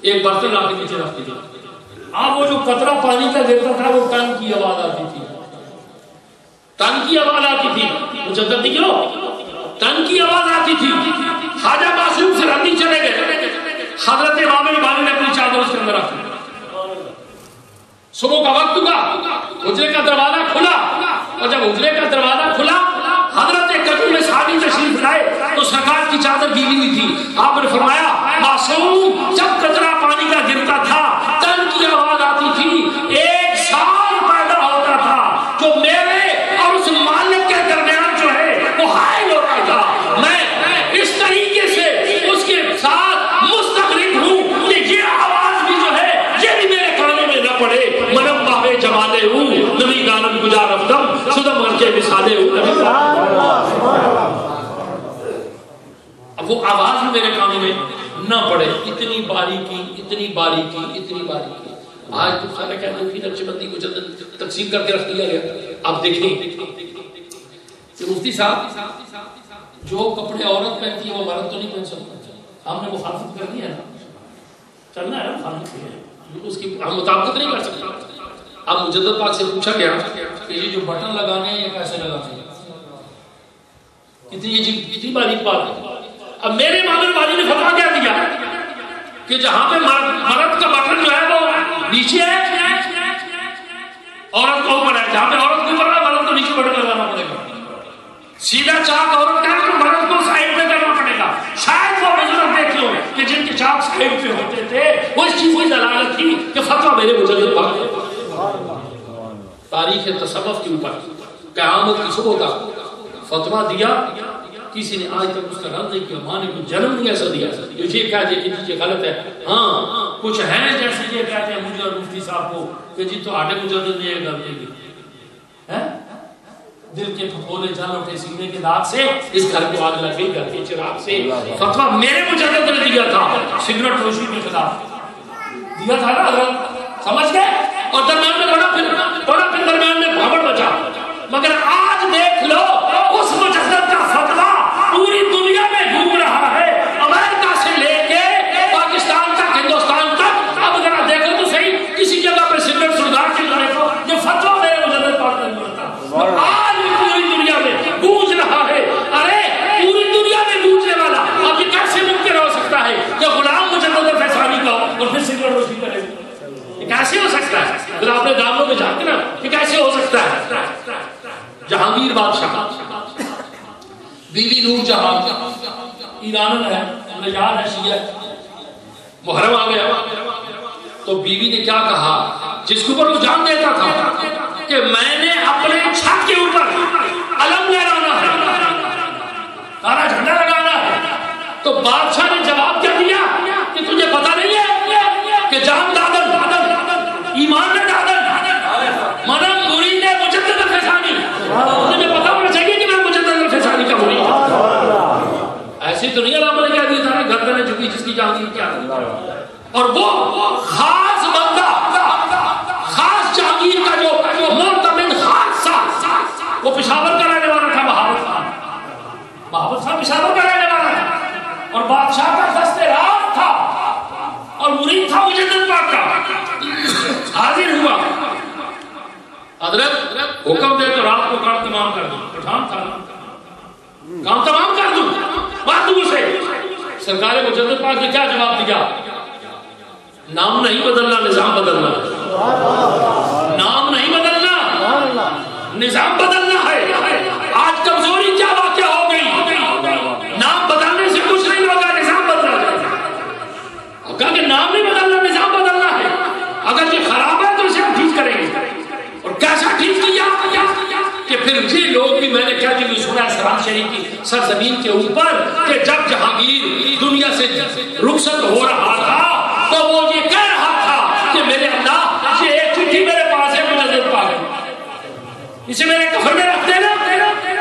ایک برتن آ کے نیچے رکھتی تھی. اب وہ جو قطرہ پانی کا گرتا تھا وہ ٹن کی آواز آتی تھی، ٹن کی آواز آتی تھی. مجدد نہیں کیوں ٹن کی آواز آتی تھی. خواجہ معصوم سرحدی چلے گئے، حضرت امام البانی نے اپنی چادر اس کے اندر رکھی. صبح کا وقت ہوا، حجرے کا دروازہ کھلا، اور جب حجرے کا دروازہ کھلا حضرت قدیم صحابی تشریف لائے تو سرکار کی چادر گیلی ہوئی تھی. آپ نے فرمایا معصوم جب قطرہ پانی کا گرتا تھا ٹن کی آواز آتی تھی، ایک سال پیدا ہوتا تھا جو میرے اور اس مالک کے درمیان جو ہے وہ حائل ہوتا تھا. میں اس طریقے سے اس کے ساتھ مستغرق ہوں کہ یہ آواز بھی جو ہے یہ بھی میرے کانوں میں نہ پڑے. منم باہے جمالے ہوں نبی گانم گجا رفتم سدم کر کے مثالے ہوں. اب وہ آواز بھی میرے کانوں میں نہ پڑے. اتنی باریکی، اتنی باریکی، اتنی باریکی. آج تو سارے کہتے ہیں کہ نقشبندی کو جلد تقسیم کر کے رکھ دیا گیا. اب دیکھیں کہ مفتی صاحب جو کپڑے عورت پہنتی ہے وہ مرد تو نہیں پہن سکتا. ہم نے مخالفت کر دی ہے نا، چلنا ہے نا، مخالفت کی ہے، اس کی ہم مطابقت نہیں کر سکتے. اب مجدد پاک سے پوچھا گیا کہ یہ جو بٹن لگانے ہیں یہ کیسے لگانے ہیں، اتنی عجیب اتنی باریک بات ہے. اب میرے امام البانی نے فتویٰ کیا دیا کہ جہاں پہ مرد کا بٹن جو ہے وہ نیچے ہے، عورت کو اوپر ہے. جہاں پہ عورت کو اوپر ہے مرد کو نیچے بٹن لگانا پڑے گا. سیدھا چاک عورت کا تو مرد کو سائڈ پہ کرنا پڑے گا. شاید وہ بزرگ دیکھ لو کہ جن کے چاک سائڈ پہ ہوتے تھے وہ اس چیز کی دلالت تھی کہ فتویٰ میرے مجدد پاک نے. تاریخ تصوف کے اوپر قیامت کی صبح کا فتویٰ دیا، کسی نے آج تک اس کا رد نہیں کیا. ماں نے کوئی جنم نہیں ایسا دیا یہ کہہ دے کہ یہ غلط ہے. ہاں کچھ ہیں جیسے یہ کہتے ہیں مجھے اور مفتی صاحب کو کہ جی تو آٹے مجدد نے یہ غلطی کی ہے. دل کے پھپھولے جل اٹھے سینے کے داغ سے، اس گھر کو آگ لگ گئی گھر کے چراغ سے. فتویٰ میرے مجدد نے دیا تھا سگریٹ نوشی کے خلاف دیا تھا نا حضرت، سمجھ گئے. اور درمیان میں بڑا پھر درمیان میں بھاگڑ بچا. مگر آج دیکھ لو اس مجدد کا فتویٰ پوری دنیا میں گھوم رہا ہے، امریکہ سے لے کے پاکستان تک، ہندوستان تک. اب اگر آپ دیکھو تو صحیح کسی جگہ پر سگریٹ سردار کی دیکھو یہ فتویٰ میرے مجدد پاک نے دیا تھا. آج بھی پوری دنیا میں گونج رہا ہے. ارے پوری دنیا میں گونجنے والا اب یہ کیسے ممکن ہو سکتا ہے کہ غلام مجدد فیصانی کا اور پھر سگریٹ روشنی کرے؟ کیسے ہو سکتا ہے؟ پھر آپ نے داموں میں جھانک نا کہ کیسے ہو سکتا ہے. جہانگیر بادشاہ بیوی نور جہاں ایران ہے، مجھے یاد ہے شیعہ محرم آ گیا تو بیوی نے کیا کہا جس کے اوپر وہ جان دیتا تھا کہ میں نے اپنے چھت کے اوپر علم لہرانا ہے، کالا جھنڈا لگانا ہے. تو بادشاہ نے جواب کیا دیا کہ تجھے پتا نہیں ہے کہ جان دادن ایمان نے دادن منم مرید مجدد الفسانی. تجھے پتا ہونا چاہیے کہ میں مجدد الفسانی کا مرید ہوں. ایسی تو نہیں علامہ نے کہہ دیا تھا گردنیں جھکی جس کی جان کی کیا. اور وہ خاص بندہ، خاص جہانگیر کا جو معتمد خاص وہ پشاور کا رہنے والا تھا اور بادشاہ کا دست رات تھا اور مرید تھا مجدد پاک کا. حاضر ہوا, حضرت حکم دے تو رات کو کام تمام کر دوں. پٹھان تھا, کام تمام کر دوں. بات دور سے سرکار مجدد پاک نے کیا جواب دیا؟ نام نہیں بدلنا, نظام بدلنا. نام نہیں بدلنا, نظام بدلنا ہے. آج کمزوری کیا واقعہ ہو گئی, نام بدلنے سے کچھ نہیں ہوگا, نظام بدلنا ہے. کہا کہ نام نہیں بدلنا, نظام بدلنا ہے. اگر یہ خراب ہے تو اسے ہم ٹھیک کریں گے. اور کیسا ٹھیک کیا کہ پھر یہ لوگ بھی, میں نے کیا جی سنا ہے سراج شریف کی سرزمین کے اوپر کہ جب جہانگیر دنیا سے رخصت ہو رہا تھا تو وہ یہ کہہ رہا تھا کہ میرے اللہ یہ ایک چٹھی میرے پاس ہے, مجدد پاک اسے میرے کفن میں رکھ دینا.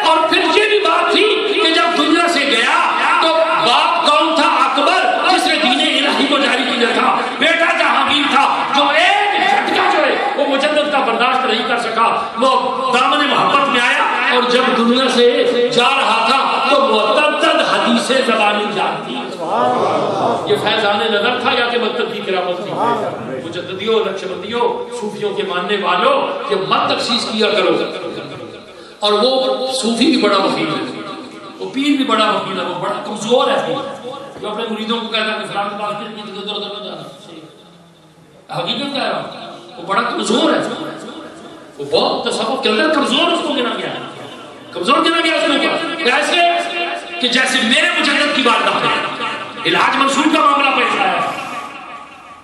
اور پھر یہ بھی بات تھی کہ جب دنیا سے گیا تو باپ کون تھا؟ اکبر, جس نے دین الہی کو جاری کیا تھا. بیٹا جہانگیر تھا جو ایک جھٹکا جو ہے وہ مجدد کا برداشت نہیں کر سکا, وہ دامن محبت میں آیا اور جب دنیا سے جا رہا تھا تو متعدد حدیثیں زبانی جانتی. یہ فیضان نظر تھا یا کہ مقصد کی کرامت تھی؟ مجددیوں, نقشبندیوں, صوفیوں کے ماننے والوں کہ مت تخصیص کیا کرو. اور وہ صوفی بھی بڑا وکیل ہے, وہ پیر بھی بڑا وکیل ہے, وہ بڑا کمزور ہے جو اپنے مریدوں کو کہتا ہے کہ فلاں کے پاس ادھر ادھر نہ جانا. حقیقت کہہ رہا ہوں, وہ بڑا کمزور ہے, وہ بہت تصوف کے اندر کمزور اس کو گنا گیا ہے. کمزور گنا گیا اس کو کیسے کہ جیسے میرے مجدد کی بات ہے علاج منصور کا معاملہ پیش آیا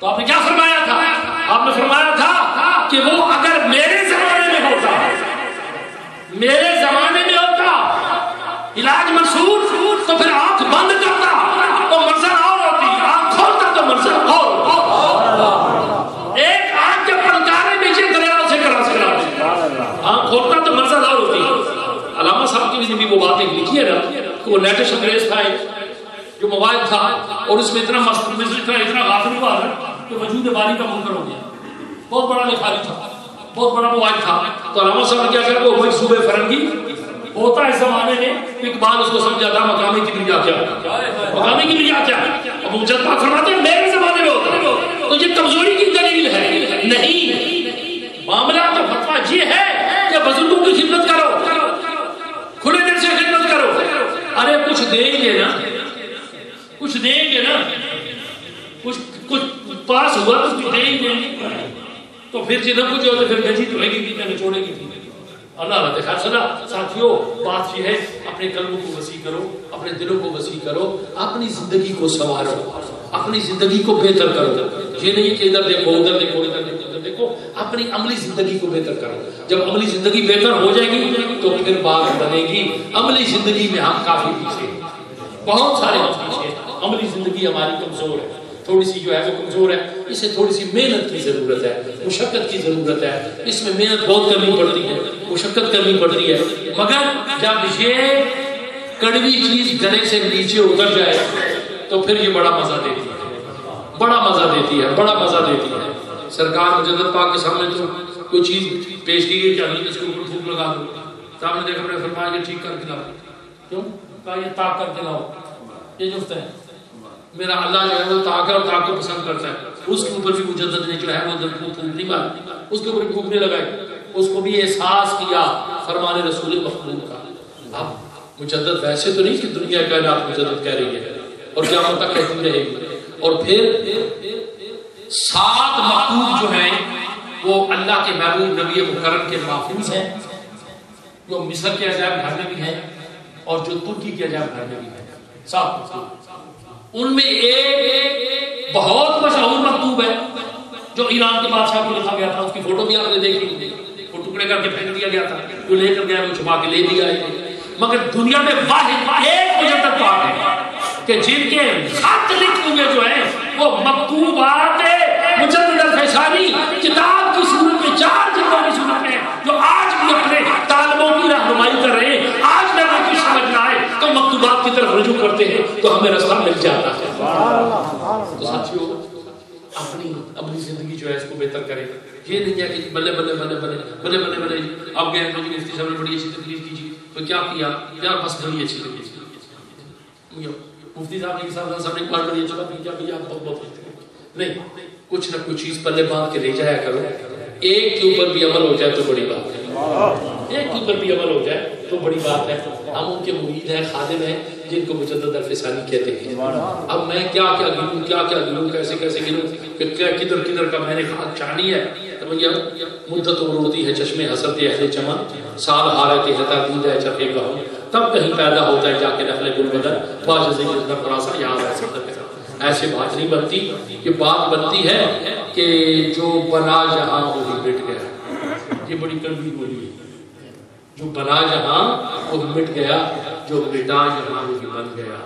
تو آپ نے کیا فرمایا تھا؟ آپ نے فرمایا تھا کہ وہ اگر میرے زمانے میں ہوتا, میرے زمانے میں ہوتا علاج منصور تو پھر آنکھ بند کرتا تو منظر اور ہوتی, آنکھ کھولتا تو منظر اور. ایک آنکھ کے پلکارے پیچھے دریاؤں سے کراس کراتے, آنکھ کھولتا تو منظر اور ہوتی. علامہ صاحب کی بھی وہ باتیں لکھی ہے نا کہ وہ لیٹسٹ انگریز تھا جو موبائل تھا اور اس میں اتنا اتنا غافل ہوا کہ وجود باری کا منکر ہو گیا. بہت بڑا لکھاری تھا, بہت بڑا موبائل تھا. تو علامہ صاحب نے کیا کیا کہ وہ صوبے فرنگی ہوتا ہے اس زمانے میں, اقبال اس کو سمجھا تھا مقامی کی لیا کیا, مقامی کی لیا کیا. اب مجدد پاک فرماتے ہیں میرے زمانے میں ہوتا. تو یہ کمزوری کی دلیل ہے نہیں. معاملہ تو فتویٰ یہ ہے کہ بزرگوں کی خدمت کرو, کھلے دل سے خدمت کرو. ارے کچھ دیں گے نا, کچھ دیں گے نا, کچھ پاس ہوا تو کچھ دیں گے تو پھر جنہیں کچھ ہوتے پھر گجی تو گی کہ چھوڑے گی تھی. اللہ اللہ دیکھا سنا ساتھیوں, بات یہ ہے اپنے قلبوں کو وسیع کرو, اپنے دلوں کو وسیع کرو, اپنی زندگی کو سنوارو, اپنی زندگی کو بہتر کرو. یہ نہیں کہ ادھر دیکھو ادھر دیکھو ادھر دیکھو ادھر دیکھو, اپنی عملی زندگی کو بہتر کرو. جب عملی زندگی بہتر ہو جائے گی تو پھر بات بنے گی. عملی زندگی میں ہم کافی پیچھے, بہت سارے ہم پیچھے. عملی زندگی ہماری کمزور ہے, تھوڑی سی جو ہے وہ کمزور ہے. اسے تھوڑی سی محنت کی ضرورت ہے, مشقت کی ضرورت ہے. اس میں محنت بہت کرنی پڑتی ہے, مشقت کرنی پڑتی ہے. مگر جب یہ کڑوی چیز گلے سے نیچے اتر جائے تو پھر یہ بڑا مزہ دیتی ہے, بڑا مزہ دیتی ہے, بڑا مزہ دیتی ہے. سرکار مجدد پاک کے سامنے تو کوئی چیز پیش کی گئی کہ ابھی اس کے اوپر پھوک لگا دو. صاحب نے دیکھا میں نے فرمایا یہ ٹھیک کر کے لاؤ. کیوں؟ کہا یہ تاک کر کے لاؤ. یہ جفت ہے میرا اللہ جو ہے وہ تاک اور تاک کو پسند کرتا ہے. اس کے اوپر بھی مجدد نے جو ہے وہ پھوک نہیں ماری, اس کے اوپر پھوکنے لگائے. اس کو بھی احساس کیا فرمان رسول مخلوق کا. اب مجدد ویسے تو نہیں کہ دنیا کائنات مجدد کہہ رہی ہے اور قیامت تک کہتی رہے گی. اور پھر 7 مکتوب جو ہیں وہ اللہ کے محبوب نبی مکرم کے محفوظ ہیں, جو مصر کے عجائب گھر میں بھی ہیں اور جو ترکی کے عجائب گھر میں بھی ہیں. 7 مکتوب, ان میں ایک بہت مشہور مکتوب ہے جو ایران کے بادشاہ کو لکھا گیا تھا. اس کی فوٹو بھی آپ نے دیکھی, وہ ٹکڑے کر کے پھینک دیا گیا تھا, جو لے کر گیا وہ چھپا کے لے بھی گئے. مگر دنیا میں واحد ایک مجدد پاک ہے کہ جن کے خط لکھے ہوئے جو ہیں وہ مکتوبات مجدد الفیصانی کتاب کی صورت میں 4 جلدوں کی صورت میں, جو آج بھی اپنے طالبوں کی رہنمائی کر رہے ہیں. آج میں وہ کچھ سمجھ نہ آئے تو مکتوبات کی طرف رجوع کرتے ہیں تو ہمیں رستہ مل جاتا ہے. تو ساتھیوں اپنی زندگی جو ہے اس کو بہتر کرے. یہ نہیں ہے کہ بلے بلے بلے بلے بلے بلے بلے اب گئے تو مفتی صاحب نے بڑی اچھی تقریر کی جی تو کیا کیا, بس بڑی اچھی تقریر. مفتی صاحب نے صاحب نے بات بڑی اچھی بات کیا بھیا آپ بہت نہیں، کچھ نہ کچھ چیز پلے باندھ کے لے جایا کرو، ایک کے اوپر بھی عمل ہو جائے تو بڑی بات ہے، ایک کے اوپر بھی عمل ہو جائے تو بڑی بات ہے۔ ہم ان کے مرید ہیں، خادم ہیں، جن کو مجدد الفسانی کہتے ہیں۔ اب میں کیا کیا گنوں، کیا کیا گنوں، کیسے کیسے گنوں کہ کدھر کدھر کا میں نے کہا چانی ہے تو بھیا مدت اور روتی ہے چشمے حسرت اہل چمن، سال حارت ہتا دید ہے چرخے کا ہوں، تب کہیں پیدا ہوتا ہے جا کے نخل گل بدن واجزی جزدہ فراسا یہاں ایسے تک۔ ایسے بات نہیں بنتی، یہ بات بنتی ہے کہ جو بنا جہاں وہی مٹ گیا، یہ بڑی کڑوی بولی ہے، جو بنا جہاں وہ مٹ گیا، جو مٹا جہاں وہی بن گیا۔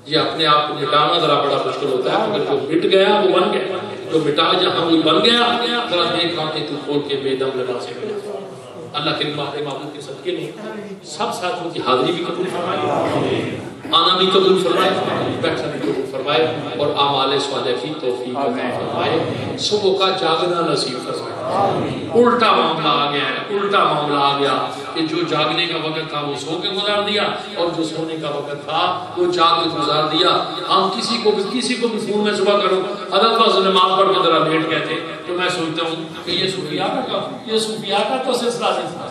یہ اپنے آپ کو مٹانا ذرا بڑا مشکل ہوتا ہے، مگر جو مٹ گیا وہ بن گیا، جو مٹا جہاں وہی بن گیا۔ ذرا دیکھ آنکھیں تو کھول کے بے دم لبا سے ملا۔ اللہ کے محبوب کے صدقے میں سب ساتھوں کی حاضری بھی قبول فرمائے، آنا بھی قبول فرمائے، بیٹھنا بھی قبول فرمائے، اور اعمال صالحہ کی توفیق عطا فرمائے، صبح کا جاگنا نصیب فرمائے۔ الٹا معاملہ آ گیا ہے، الٹا معاملہ آ گیا کہ جو جاگنے کا وقت تھا وہ سو کے گزار دیا، اور جو سونے کا وقت تھا وہ جاگ کے گزار دیا۔ ہم کسی کو بھی فون میں صبح کرو حضرت بس نماز پڑھ کے ذرا لیٹ گئے تھے، تو میں سوچتا ہوں کہ یہ صوفیاء کا تو سلسلہ نہیں تھا،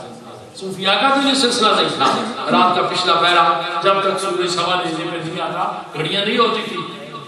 صوفیاء کا تو یہ سلسلہ نہیں تھا۔ رات کا پچھلا پہرا جب تک سورج سوا نیزے پہ نہیں آتا، گھڑیاں نہیں ہوتی تھی،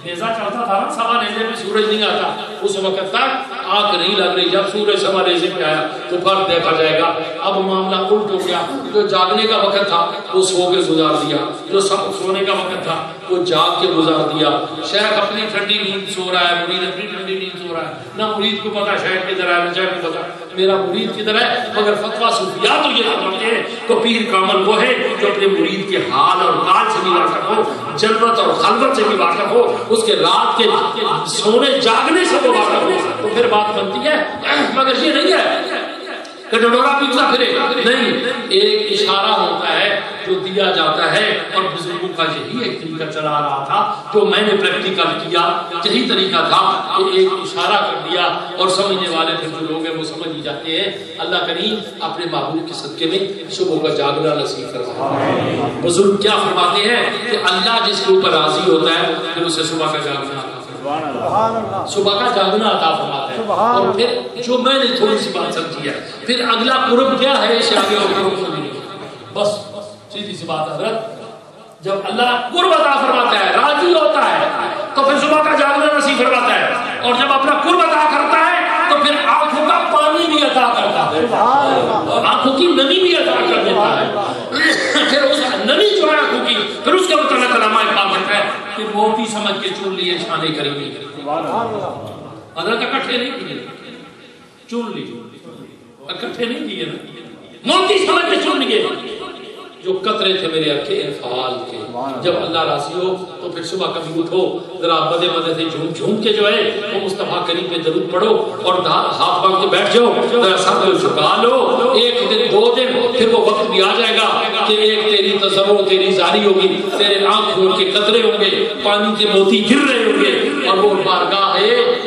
نیزہ چلتا تھا نا، سوا نیزے پہ سورج نہیں آتا، اس وقت تک آنکھ نہیں لگ رہی، جب سورج سوا نیزے پہ آیا تو فرق دیکھا جائے گا۔ اب معاملہ الٹ ہو گیا، جو جاگنے کا وقت تھا وہ سو کے گزار دیا، جو سونے کا وقت تھا وہ جاگ کے گزار دیا۔ شیخ اپنی ٹھنڈی نیند سو رہا ہے، مرید اپنی ٹھنڈی نیند سو رہا ہے، نہ مرید کو پتا شیخ کدھر ہے، نہ شیخ کو پتا میرا مرید کدھر ہے۔ مگر فتویٰ صوفیاء تو یہ سمجھتے ہیں تو پیر کامل وہ ہے جو اپنے مرید کے حال اور کال سے بھی واقف ہو، جنت اور خلوت سے بھی واقف ہو، اس کے رات کے سونے جاگنے سے وہ واقف ہو، تو پھر بات بنتی ہے۔ مگر یہ نہیں ہے کہ ڈڈورا پیچھا پھرے، نہیں، ایک اشارہ ہوتا ہے جو دیا جاتا ہے، اور بزرگوں کا یہی ایک طریقہ چلا رہا تھا جو میں نے پریکٹیکل کیا، یہی طریقہ تھا کہ ایک اشارہ کر دیا، اور سمجھنے والے پھر جو لوگ ہیں وہ سمجھ ہی جاتے ہیں۔ اللہ کریم اپنے محبوب کے صدقے میں صبح کا جاگنا نصیب فرمائے۔ بزرگ کیا فرماتے ہیں کہ اللہ جس کے اوپر راضی ہوتا ہے پھر اسے صبح کا جاگنا، صبح کا جاگنا عطا فرماتا ہے۔ اور پھر جو میں نے تھوڑی سی بات سمجھی ہے، پھر اگلا قرب کیا ہے، اس آگے اور قرب کو نہیں، بس سیدھی سی بات حضرت، جب اللہ قرب عطا فرماتا ہے، راضی ہوتا ہے، تو پھر صبح کا جاگنا نصیب فرماتا ہے، اور جب اپنا قرب عطا کرتا ہے تو پھر آنکھوں کا پانی بھی عطا کرتا ہے، آنکھوں کی نمی بھی عطا کر دیتا ہے۔ پھر اس نمی جو ہے آنکھوں کی، پھر اس کے متعلق علامہ اقبال کہتا ہے کہ موتی سمجھ کے چون لیے شانے کریمی، حضرت اکٹھے نہیں کیے، چون لیے، اکٹھے نہیں کیے نا، موتی سمجھ کے چون لیے۔ جو قطرے تھے میرے اکھے انفعال کے، جب اللہ راضی ہو تو پھر صبح کبھی اٹھو، ذرا مدے مدے سے جھوم جھوم کے جو ہے وہ مصطفیٰ کریم پہ درود پڑھو، اور ہاتھ باندھ کے بیٹھ جاؤ، ذرا سر جھکا لو۔ ایک دن دو دن پھر وہ وقت بھی آ جائے گا کہ ایک تیری تصور تیری زاری ہوگی، تیرے آنکھوں کے قطرے ہوں گے، پانی کے موتی گر رہے ہوں گے، اور وہ بارگاہ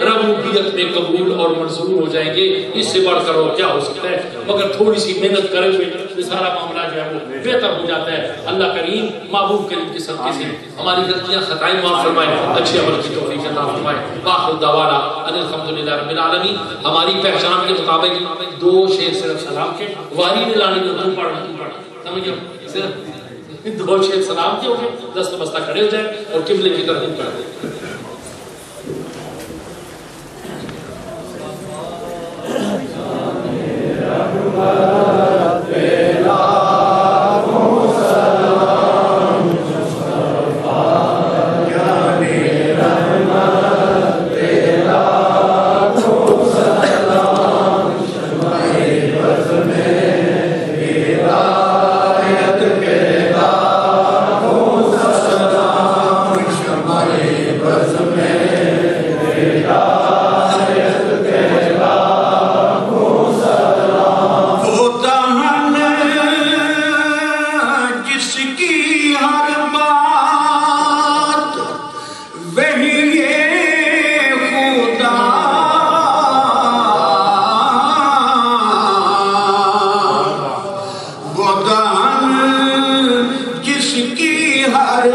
ربوبیت میں قبول اور منظور ہو جائیں گے۔ اس سے بڑھ کر اور کیا ہو سکتا ہے؟ مگر تھوڑی سی محنت کرے ہوئے یہ سارا معاملہ جو ہے وہ بہتر ہو جاتا ہے۔ اللہ کریم محبوب کریم کے صدقے سے ہماری غلطیاں خطائیں معاف فرمائے، اچھے عمل کی توفیق عطا فرمائے۔ وآخر دعوانا ان الحمدللہ رب العالمین۔ ہماری پہچان کے مطابق 2 شعر صرف سلام کے، واری نے لانی میں تو پڑھنا سمجھو، صرف 2 شعر سلام کے ہو گئے، دست بستہ کھڑے ہو جائیں اور قبلے کی طرف کر دیں۔ جس کی ہر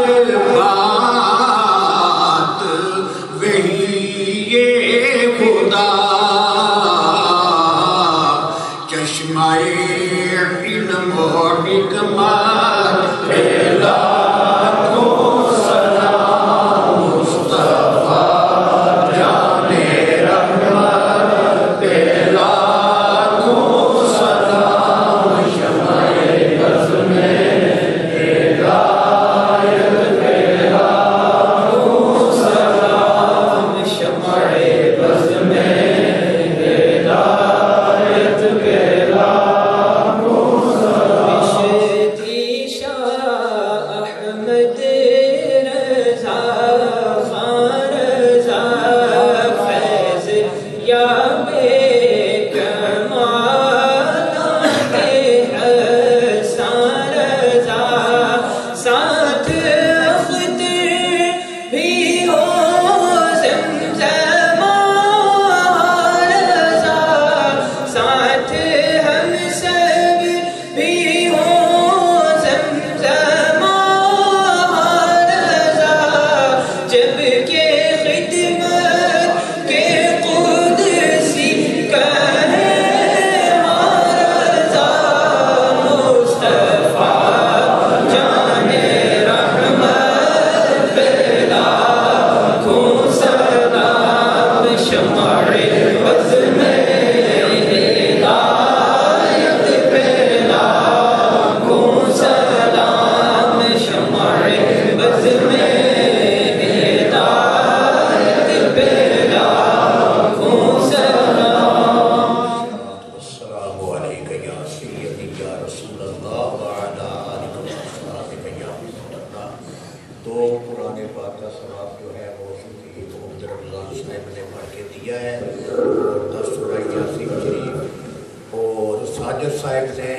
صاحب نے پڑھ کے دیا ہے اور 10 سورہ یاسین شریف اور ساجد صاحب نے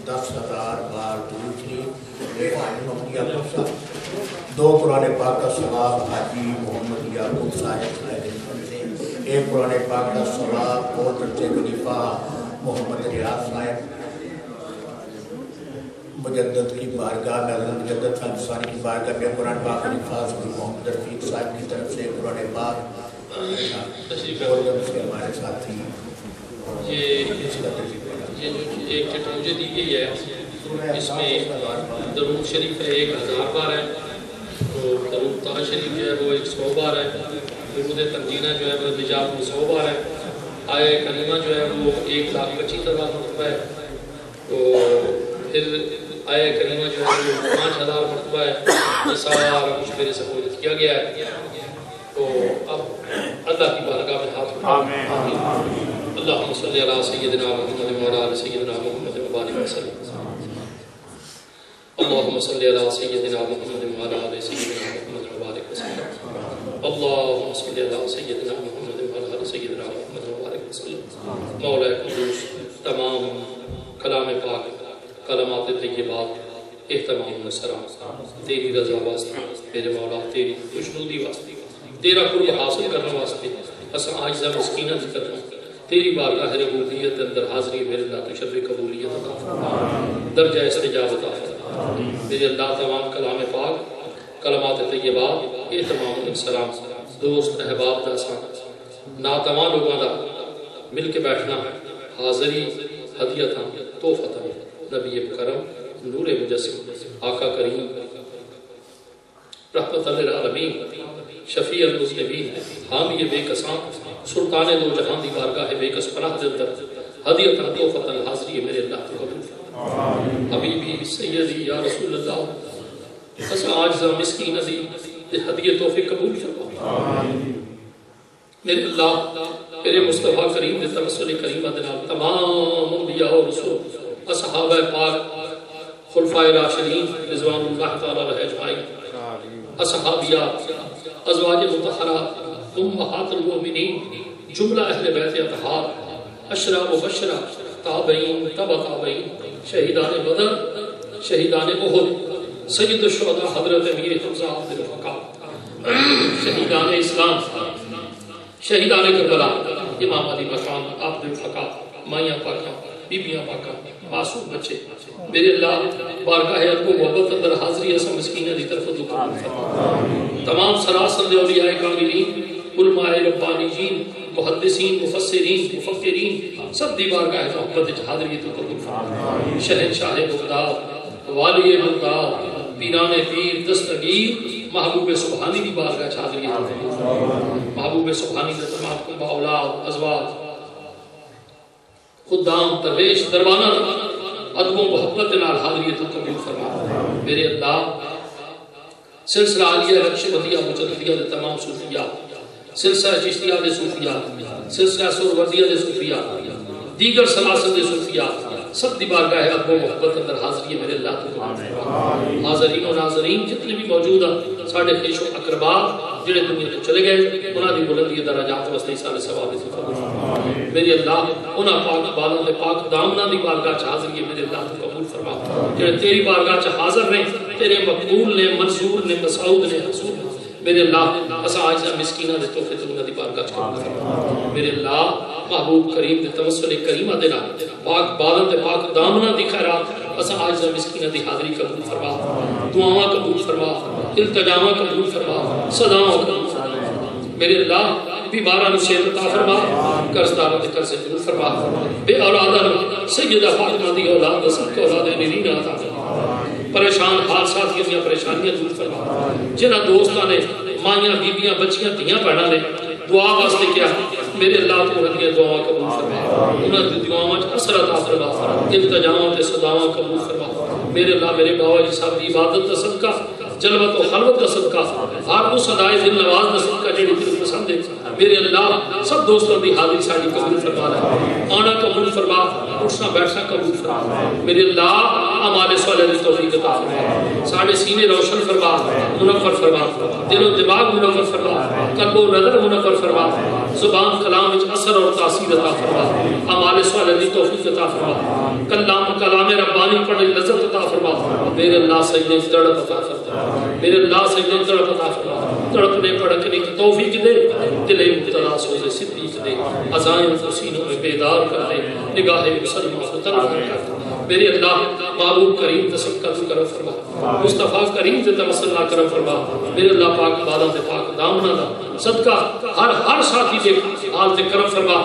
10,000 بار درود شریف، ایک حاجی محمد یعقوب صاحب 2 قرآن پاک کا ثواب حاجی محمد یعقوب صاحب سے، ایک قرآن پاک کا ثواب اور درجہ خلیفہ محمد ریاض صاحب مجدد کی بارگاہ میں، حضرت مجدد فلسانی کی بارگاہ میں قرآن پاک الفاظ محمد رفیق صاحب کی طرف سے قرآن پاک اور اس کے ہمارے ساتھی یہ جو ایک چٹ مجھے دی گئی ہے اس میں درود شریف ہے 1000 بار ہے، تو درود طه شریف جو ہے وہ 100 بار ہے، درود تنجینہ جو ہے وہ نجات میں 100 بار ہے، آیہ کریمہ جو ہے وہ 1,25,000 مرتبہ ہے، تو پھر آیہ کریمہ جو ہے وہ 5,000 مرتبہ ہے، یہ سارا کچھ میرے سپورٹ کیا گیا ہے، تو اب اللہ کی بارگاہ میں ہاتھ اٹھائیں۔ اللہم صلی علی سیدنا محمد وعلی آل سیدنا محمد وبارک وسلم۔ اللہم صلی علی سیدنا محمد وعلی آل سیدنا محمد وبارک وسلم۔ اللہم صلی علی سیدنا محمد وعلی آل سیدنا محمد وبارک وسلم۔ مولا قدوس تمام کلام پاک، کلمات طیبات، اہتمام و سلام تیری رضا واسطے، میرے مولا تیری خوشنودی واسطے، تیرا قرب حاصل کرنے واسطے اساں عاجزہ مسکینہ کی کرنا، تیری بارگاہ ربوبیت اندر حاضری میرے اللہ تو شرف قبولیت عطا فرما، درجہ استجابت عطا فرما، میرے اللہ تمام کلام پاک، کلمات طیبات، اہتمام و سلام دوست احباب دا سان ناتواں لوگوں دا مل کے بیٹھنا، حاضری ہدیتاں تحفتاں، نبی کرم نور مجسم آقا کریم رحمت للعالمین شفیع المذنبین حامی بے کسان سلطان دو جہان دی بارگاہ بے کس پناہ دے اندر ہدیتاں تحفتاں حاضری میرے اللہ کو قبول فرما، حبیبی سیدی یا رسول اللہ اسا عاجزہ مسکین دی ہدیت تحفے قبول فرما، میرے اللہ تیرے مصطفیٰ کریم دے توسل کریمہ دے نال تمام انبیاء اور رسول اصحابہ پاک خلفائے راشدین رضوان اللہ تعالی علیہ اجمعین، اصحابیات، ازواج مطہرات، امہات المؤمنین، جملہ اہل بیت اطہار، اشرا و بشرا، تابعین، تبع تابعین، شہیدان بدر، شہیدان احد، سید الشہداء حضرت امیر حمزہ عبد الفقار، شہیدان اسلام، شہیدان کربلا، امام علی مقام عبد الفقار، مائیاں پاکاں، بیبیاں پاکاں، معصوم بچے، میرے اللہ بارگاہ ادب و محبت اندر حاضری اسا مسکینہ دی طرف دکھا فرما، تمام سراسر دے اولیاء کاملین، علماء ربانیین، محدثین، مفسرین، مفکرین، سب دی بارگاہ محبت حاضری تو قبول فرما، شہنشاہ بغداد، والی بغداد، پیران پیر، دستگیر، محبوب سبحانی دی بارگاہ حاضری تو قبول فرما، محبوب سبحانی دے تمام کنبہ اولاد، ازواج، خدام، درویش، دربانہ ادب و محبت نال حاضری تو قبول فرما، میرے اللہ سلسلہ عالیہ نقشبندیہ مجددیہ دے تمام صوفیاء، سلسلہ چشتیہ دے صوفیاء، سلسلہ سہروردیہ دے صوفیاء، دیگر سلاسل دے صوفیاء، سب دی بارگاہ ادب و محبت اندر حاضری میرے اللہ تو قبول فرما، حاضرین و ناظرین جتنے بھی موجود ہیں ساڑھے خیش و اقربا جڑے دنیا تو چلے گئے انہاں دی بلندی درجات واسطے سارے ثواب سے قبول فرما، میرے اللہ انہاں پاک بالوں دے پاک دامناں دی بارگاہ چ حاضری میرے اللہ تو قبول فرما، جڑے تیری بارگاہ چ حاضر نے تیرے مقبول نے منظور نے مسعود نے حضور میرے اللہ اسا عاجزہ مسکینہ دے توفے تو انہاں دی بارگاہ چ قبول فرما، میرے اللہ محبوب کریم دے توسل کریمہ دے نال پاک بالوں دے پاک دامناں دی خیرات اسا عاجزہ مسکینہ دی حاضری قبول فرما، دعاواں قبول فرما، التجاواں قبول فرما، صداواں قبول فرما، میرے اللہ بیمارہ نو صحت عطا فرما، قرضداروں دے قرض دور فرما، بے اولادہ سیدہ فاطمہ دی اولاد دسل اولاد نرین عطا فرما، پریشان حال ساتھیوں دیا پریشانیاں دور فرما، جنہاں دوستاں نے مائیاں بیبیاں بچیاں دیاں پڑھنا نے دعا واسطے کیا میرے اللہ تو انہاں دی دعاواں قبول فرما، انہاں دی دعاواں وچ اثر عطا فرما، التجاواں تے صداواں قبول فرما، میرے اللہ میرے باوا جی صاحب دی عبادت دا صدقہ جلوت و خلوت دا صدقہ ہر اس ادائے دل نواز دا صدقہ جڑی تیرے پسند ہے میرے اللہ سب دوستوں کی حاضری ساری قبول فرما لے، آنا قبول فرما، اٹھنا بیٹھنا قبول فرما میرے اللہ، اعمال صالحہ کی توفیق عطا فرما، سارے سینے روشن فرما، منور فرما، دل و دماغ منور فرما، قلب و نظر منور فرما، زبان کلام وچ اثر اور تاثیر عطا فرما، اعمال صالحہ کی توفیق عطا فرما، کلام ربانی پڑھنے کی لذت عطا فرما میرے اللہ، سجدے کی تڑپ عطا فرما میرے اللہ، سجدے کی تڑپ عطا فرما، تڑپنے پڑکنے کی توفیق دے، دل مبتلا سوز صدیق دے، عزائم کو سینوں میں بیدار کر دے، نگاہ مسلمہ کو تنہا کر میرے اللہ، محبوب کریم تصدقہ تو کرم فرما، مصطفیٰ کریم سے تمسلہ کرم فرما میرے اللہ، پاک بالا سے پاک دامنہ دا صدقہ ہر ساتھی دے حال سے کرم فرما،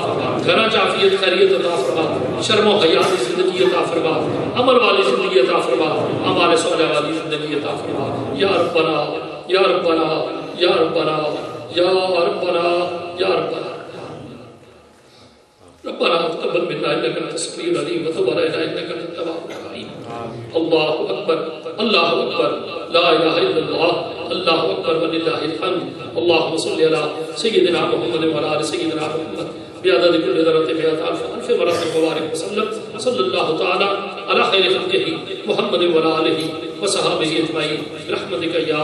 گھرہ چافیت خیریت عطا فرما، شرم و حیات زندگی عطا فرما، عمل والی زندگی عطا فرما، عمال صالح والی زندگی عطا فرما، یا ربنا یا ربنا یا ربنا یا ربنا یا ربنا ربنا تقبل منا انك انت السميع العليم وتب علينا انك انت التواب الرحيم الله اكبر الله اكبر لا اله الا الله الله اكبر ولله الحمد اللهم صل على سيدنا محمد وعلى ال سيدنا محمد بعدد كل ذرة مئة ألف مرة مبارك وسلم صلى الله تعالى على خير خلقه محمد وعلى آله وصحبه أجمعين برحمتك يا